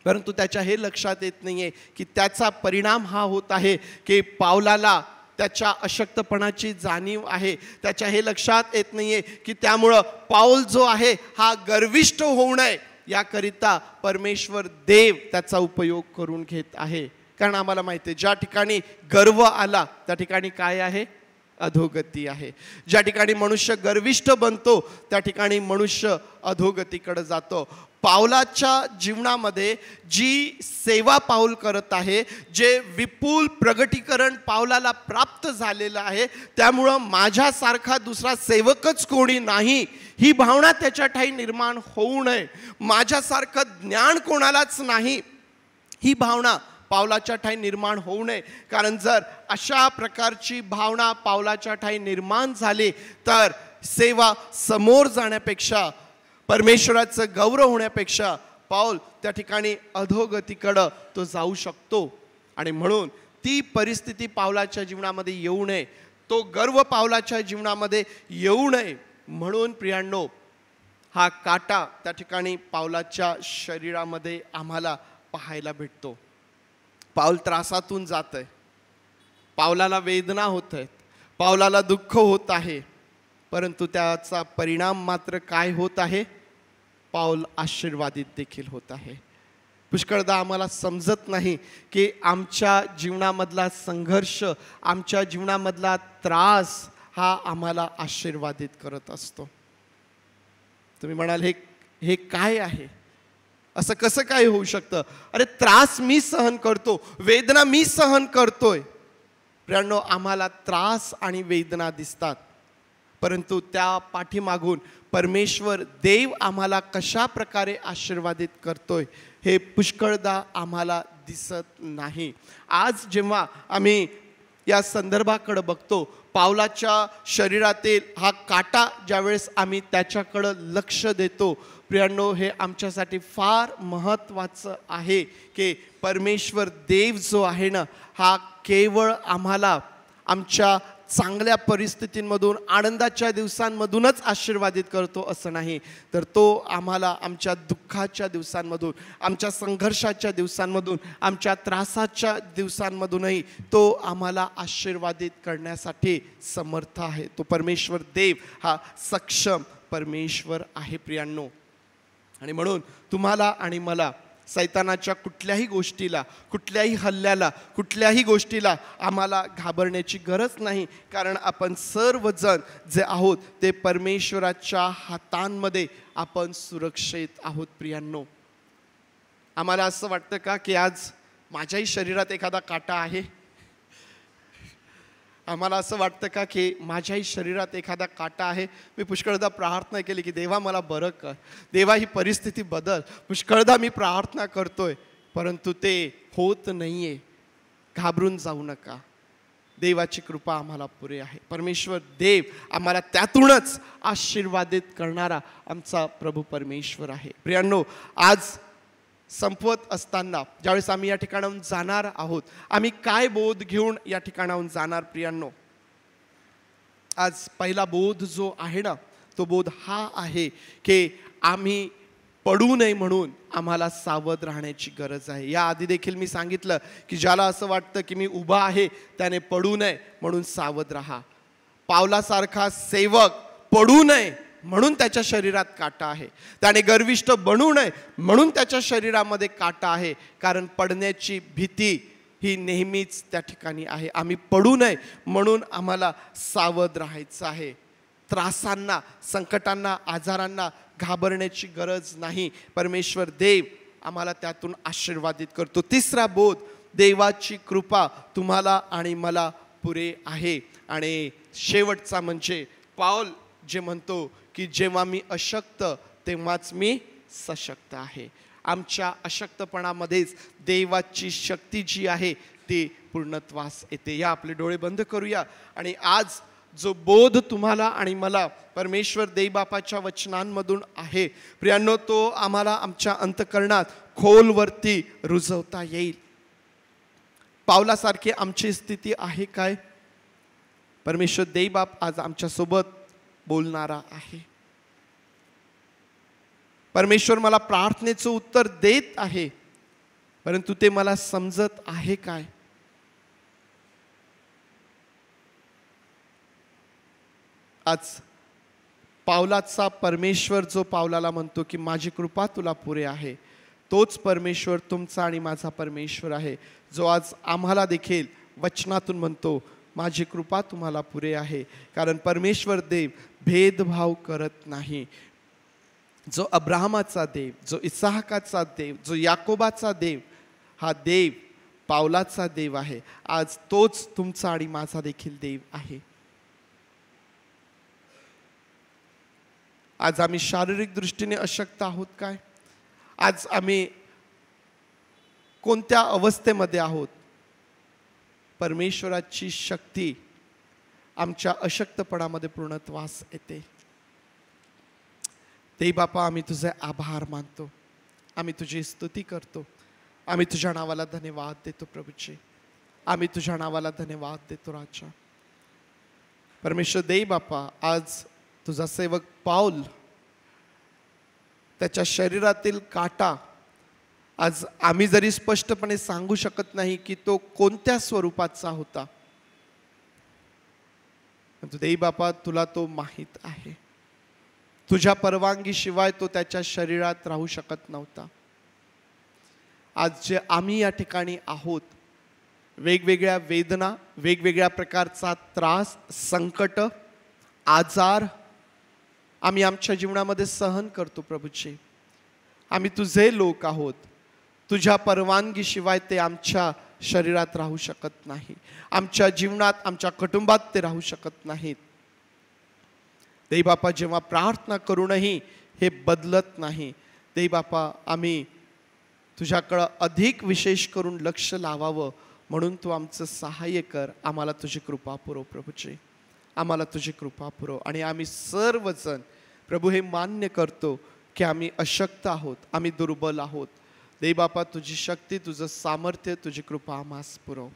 परंतु त्याच्या हे लक्षात येत नाहीये की त्याचा परिणाम हा होत आहे की पावलाला त्याच्या अशक्तपणाची जाणीव आहे. त्याच्या हे लक्षात येत नाहीये की त्यामुळं पाऊल जो आहे हा गर्विष्ठ होऊ नये याकरिता परमेश्वर देव त्याचा उपयोग करून घेत आहे. कारण आम्हाला माहिती आहे ज्या ठिकाणी गर्व आला त्या ठिकाणी काय आहे? अधोगती आहे. ज्या ठिकाणी मनुष्य गर्विष्ठ बनतो त्या ठिकाणी मनुष्य अधोगतीकडे जातो. पावलाच्या जीवनामध्ये जी सेवा पाऊल करत आहे, जे विपुल प्रगटीकरण पावलाला प्राप्त झालेलं आहे, त्यामुळं माझ्यासारखा दुसरा सेवकच कोणी नाही ही भावना त्याच्या ठाई निर्माण होऊ नये. माझ्यासारखं ज्ञान कोणालाच नाही ही भावना पावलाच्या ठाई निर्माण होऊ नये. कारण जर अशा प्रकारची भावना पावलाच्या ठाई निर्माण झाली तर सेवा समोर जाण्यापेक्षा, परमेश्वराचं गौरव होण्यापेक्षा पाऊल त्या ठिकाणी अधोगतीकडं तो जाऊ शकतो. आणि म्हणून ती परिस्थिती पावलाच्या जीवनामध्ये येऊ नये, तो गर्व पावलाच्या जीवनामध्ये येऊ नये म्हणून प्रियांनो, हा काटा त्या ठिकाणी पावलाच्या शरीरामध्ये आम्हाला पाहायला भेटतो. पाऊल त्रासातून जात आहे, पावलाला वेदना होत आहेत, पावलाला दुःख होत आहे, परंतु त्याचा परिणाम मात्र काय होत आहे? पाऊल आशीर्वादित देखील होत आहे. पुष्कळदा आम्हाला समजत नाही की आमच्या जीवनामधला संघर्ष, आमच्या जीवनामधला त्रास हा आम्हाला आशीर्वादित करत असतो. तुम्ही म्हणाल हे काय आहे, असं कसं काय होऊ शकतं? अरे त्रास मी सहन करतो, वेदना मी सहन करतोय. प्रियांनो, आम्हाला त्रास आणि वेदना दिसतात, परंतु त्या पाठीमागून परमेश्वर देव आम्हाला कशा प्रकारे आशीर्वादित करतोय हे पुष्कळदा आम्हाला दिसत नाही. आज जेव्हा आम्ही या संदर्भाकडे बघतो, पावलाच्या शरीरातील हा काटा ज्यावेळेस आम्ही त्याच्याकडं लक्ष देतो, प्रियांनो, हे आमच्यासाठी फार महत्त्वाचं आहे की परमेश्वर देव जो आहे ना, हा केवळ आम्हाला आमच्या चांगल्या परिस्थितींमधून, आनंदाच्या दिवसांमधूनच आशीर्वादित करतो असं नाही, तर तो आम्हाला आमच्या दुःखाच्या दिवसांमधून, आमच्या संघर्षाच्या दिवसांमधून, आमच्या त्रासाच्या दिवसांमधूनही तो आम्हाला आशीर्वादित करण्यासाठी समर्थ आहे. तो परमेश्वर देव हा सक्षम परमेश्वर आहे प्रियांनो. आणि म्हणून तुम्हाला आणि मला सैतानाच्या कुठल्याही गोष्टीला, कुठल्याही हल्ल्याला, कुठल्याही गोष्टीला आम्हाला घाबरण्याची गरज नाही, कारण आपण सर्वजण जे आहोत ते परमेश्वराच्या हातांमध्ये आपण सुरक्षित आहोत प्रियांनो. आम्हाला असं वाटतं का की आज माझ्याही शरीरात एखादा काटा आहे? आम्हाला असं वाटतं का की माझ्याही शरीरात एखादा काटा आहे? मी पुष्कळदा प्रार्थना केली की देवा मला बरं कर, देवा ही परिस्थिती बदल. पुष्कळदा मी प्रार्थना करतोय, परंतु ते होत नाही आहे. घाबरून जाऊ नका, देवाची कृपा आम्हाला पुरे आहे. परमेश्वर देव आम्हाला त्यातूनच आशीर्वादित करणारा आमचा प्रभू परमेश्वर आहे. प्रियांनो, आज संपवत असताना ज्यावेळेस आम्ही या ठिकाणाहून जाणार आहोत, आम्ही काय बोध घेऊन या ठिकाणाहून जाणार प्रियांनो? आज पहिला बोध जो आहे ना, तो बोध हा आहे की आम्ही पडू नये म्हणून आम्हाला सावध राहण्याची गरज आहे. या आधी देखील मी सांगितलं की ज्याला असं वाटतं की मी उभा आहे त्याने पडू नये म्हणून सावध राहा. पावलासारखा सेवक पडू नये म्हणून त्याच्या शरीरात काटा आहे, त्याने गर्विष्ठ बनू नये म्हणून त्याच्या शरीरामध्ये काटा आहे, कारण पडण्याची भीती ही नेहमीच त्या ठिकाणी आहे. आम्ही पडू नये म्हणून आम्हाला सावध राहायचं आहे. त्रासांना, संकटांना, आजारांना घाबरण्याची गरज नाही. परमेश्वर देव आम्हाला त्यातून आशीर्वादित करतो. तिसरा बोध, देवाची कृपा तुम्हाला आणि मला पुरे आहे. आणि शेवटचा म्हणजे पाऊल जे म्हणतो की जेव्हा मी अशक्त तेव्हाच मी सशक्त आहे. आमच्या अशक्तपणामध्येच देवाची शक्ती जी आहे ती पूर्णत्वास येते. या आपले डोळे बंद करूया आणि आज जो बोध तुम्हाला आणि मला परमेश्वर देवबापाच्या वचनांमधून आहे प्रियांनो, तो आम्हाला आमच्या अंतःकरणात खोलवरती रुजवता येईल. पावलासारखी आमची स्थिती आहे काय? परमेश्वर देवबाप आज आमच्यासोबत बोलणारा आहे. परमेश्वर मला प्रार्थनेचं उत्तर देत आहे, परंतु ते मला समजत आहे काय? आज पावलाचा परमेश्वर जो पावलाला म्हणतो की माझी कृपा तुला पुरे आहे, तोच परमेश्वर तुमचा आणि माझा परमेश्वर आहे, जो आज आम्हाला देखील वचनातून म्हणतो माझी कृपा तुम्हाला पुरे आहे. कारण परमेश्वर देव भेदभाव करत नाही. जो अब्राहमाचा देव, जो इसाहकाचा देव, जो याकोबाचा देव, हा देव पावलाचा देव आहे. आज तोच तुमचा आणि माझा देखील देव आहे. आज आम्ही शारीरिक दृष्टीने अशक्त आहोत काय? आज आम्ही कोणत्या अवस्थेमध्ये आहोत? परमेश्वराची शक्ती आमच्या अशक्तपणामध्ये पूर्णत्वास येते. ते बापा, आम्ही तुझे आभार मानतो, आम्ही तुझी स्तुती करतो, आम्ही तुझ्या नावाला धन्यवाद देतो प्रभूचे, आम्ही तुझ्या नावाला धन्यवाद देतो राजा. परमेश्वर दे बापा, आज तुझा सेवक पाऊल, त्याच्या शरीरातील काटा आज आम्ही जरी स्पष्टपणे सांगू शकत नाही की तो कोणत्या स्वरूपाचा होता, परंतु देई बापा तुला तो माहित आहे. तुझ्या परवानगी शिवाय तो त्याच्या शरीरात राहू शकत नव्हता. आज जे आम्ही या ठिकाणी आहोत, वेगवेगळ्या वेदना, वेगवेगळ्या प्रकारचा त्रास, संकट, आजार, आम्ही आमच्या जीवनामध्ये सहन करतो प्रभूचे. आम्ही तुझे लोक आहोत. तुझ्या परवानगीशिवाय ते आमच्या शरीरात राहू शकत नाही. आमच्या जीवनात, आमच्या कुटुंबात ते राहू शकत नाहीत. देई बापा, जेव्हा प्रार्थना करूनही हे बदलत नाही, देई बापा, आम्ही तुझ्याकडं अधिक विशेष करून लक्ष लावावं म्हणून तू आमचं सहाय्य कर. आम्हाला तुझी कृपा पुरव प्रभूचे, आम्हाला तुझी कृपा पुरव. आणि आम्ही सर्वजण प्रभू हे मान्य करतो की आम्ही अशक्त आहोत, आम्ही दुर्बल आहोत. देई बापा, तुझी शक्ती, तुझं सामर्थ्य, तुझी कृपा आम्हास पुरव.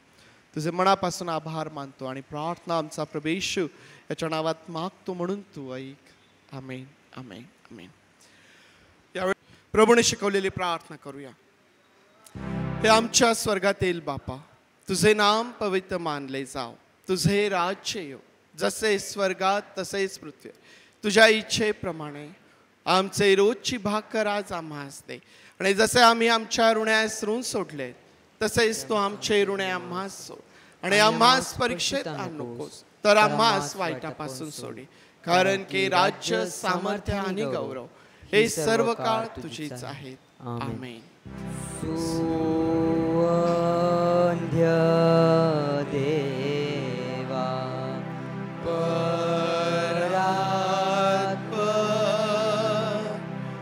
तुझे मनापासून आभार मानतो आणि प्रार्थना आमचा प्रभू येशू याच्या नावात मागतो म्हणून तू ऐक. आमेन, आमेन, आमेन. यावेळी प्रभूने शिकवलेली प्रार्थना करूया. हे आमच्या स्वर्गातील बापा, तुझे नाम पवित्र मानले जाव, तुझे राज्य येव, जसे स्वर्गात तसेच पृथ्वीवर. तुझ्या इच्छेप्रमाणे आमचे रोजची भाकर आज आम्हास दे. आणि जसे आम्ही आमच्या ऋण्यास ऋण सोडले तसेच तू आमचे ऋणे आम्हास सोड. आणि आम्हास परीक्षेत आणू नकोस, तर आम्हास वाईटापासून सोडी. कारण की राज्य, सामर्थ्य आणि गौरव हे सर्व काळ तुझीच आहेत. आमेन. सुवंध्य देवा परात्पर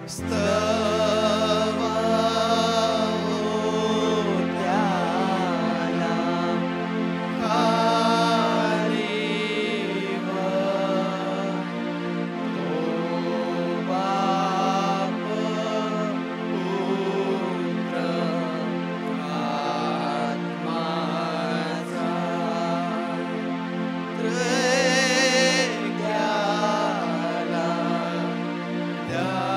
स्तवा त्याला कारीव तो बाप पुत्र आत्माचा त्रैग्याला ध्यानात्मा.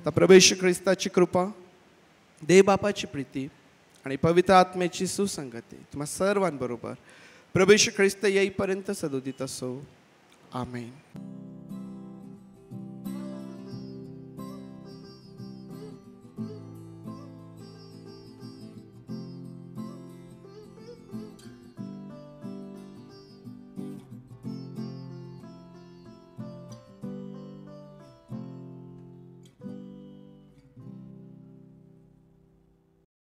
तर प्रभू येशू ख्रिस्ताची कृपा, देव बापाची प्रीती आणि पवित्र आत्म्याची सुसंगती तुम्हा सर्वांबरोबर प्रभू येशू ख्रिस्त येईपर्यंत सदोदित असो. आमेन.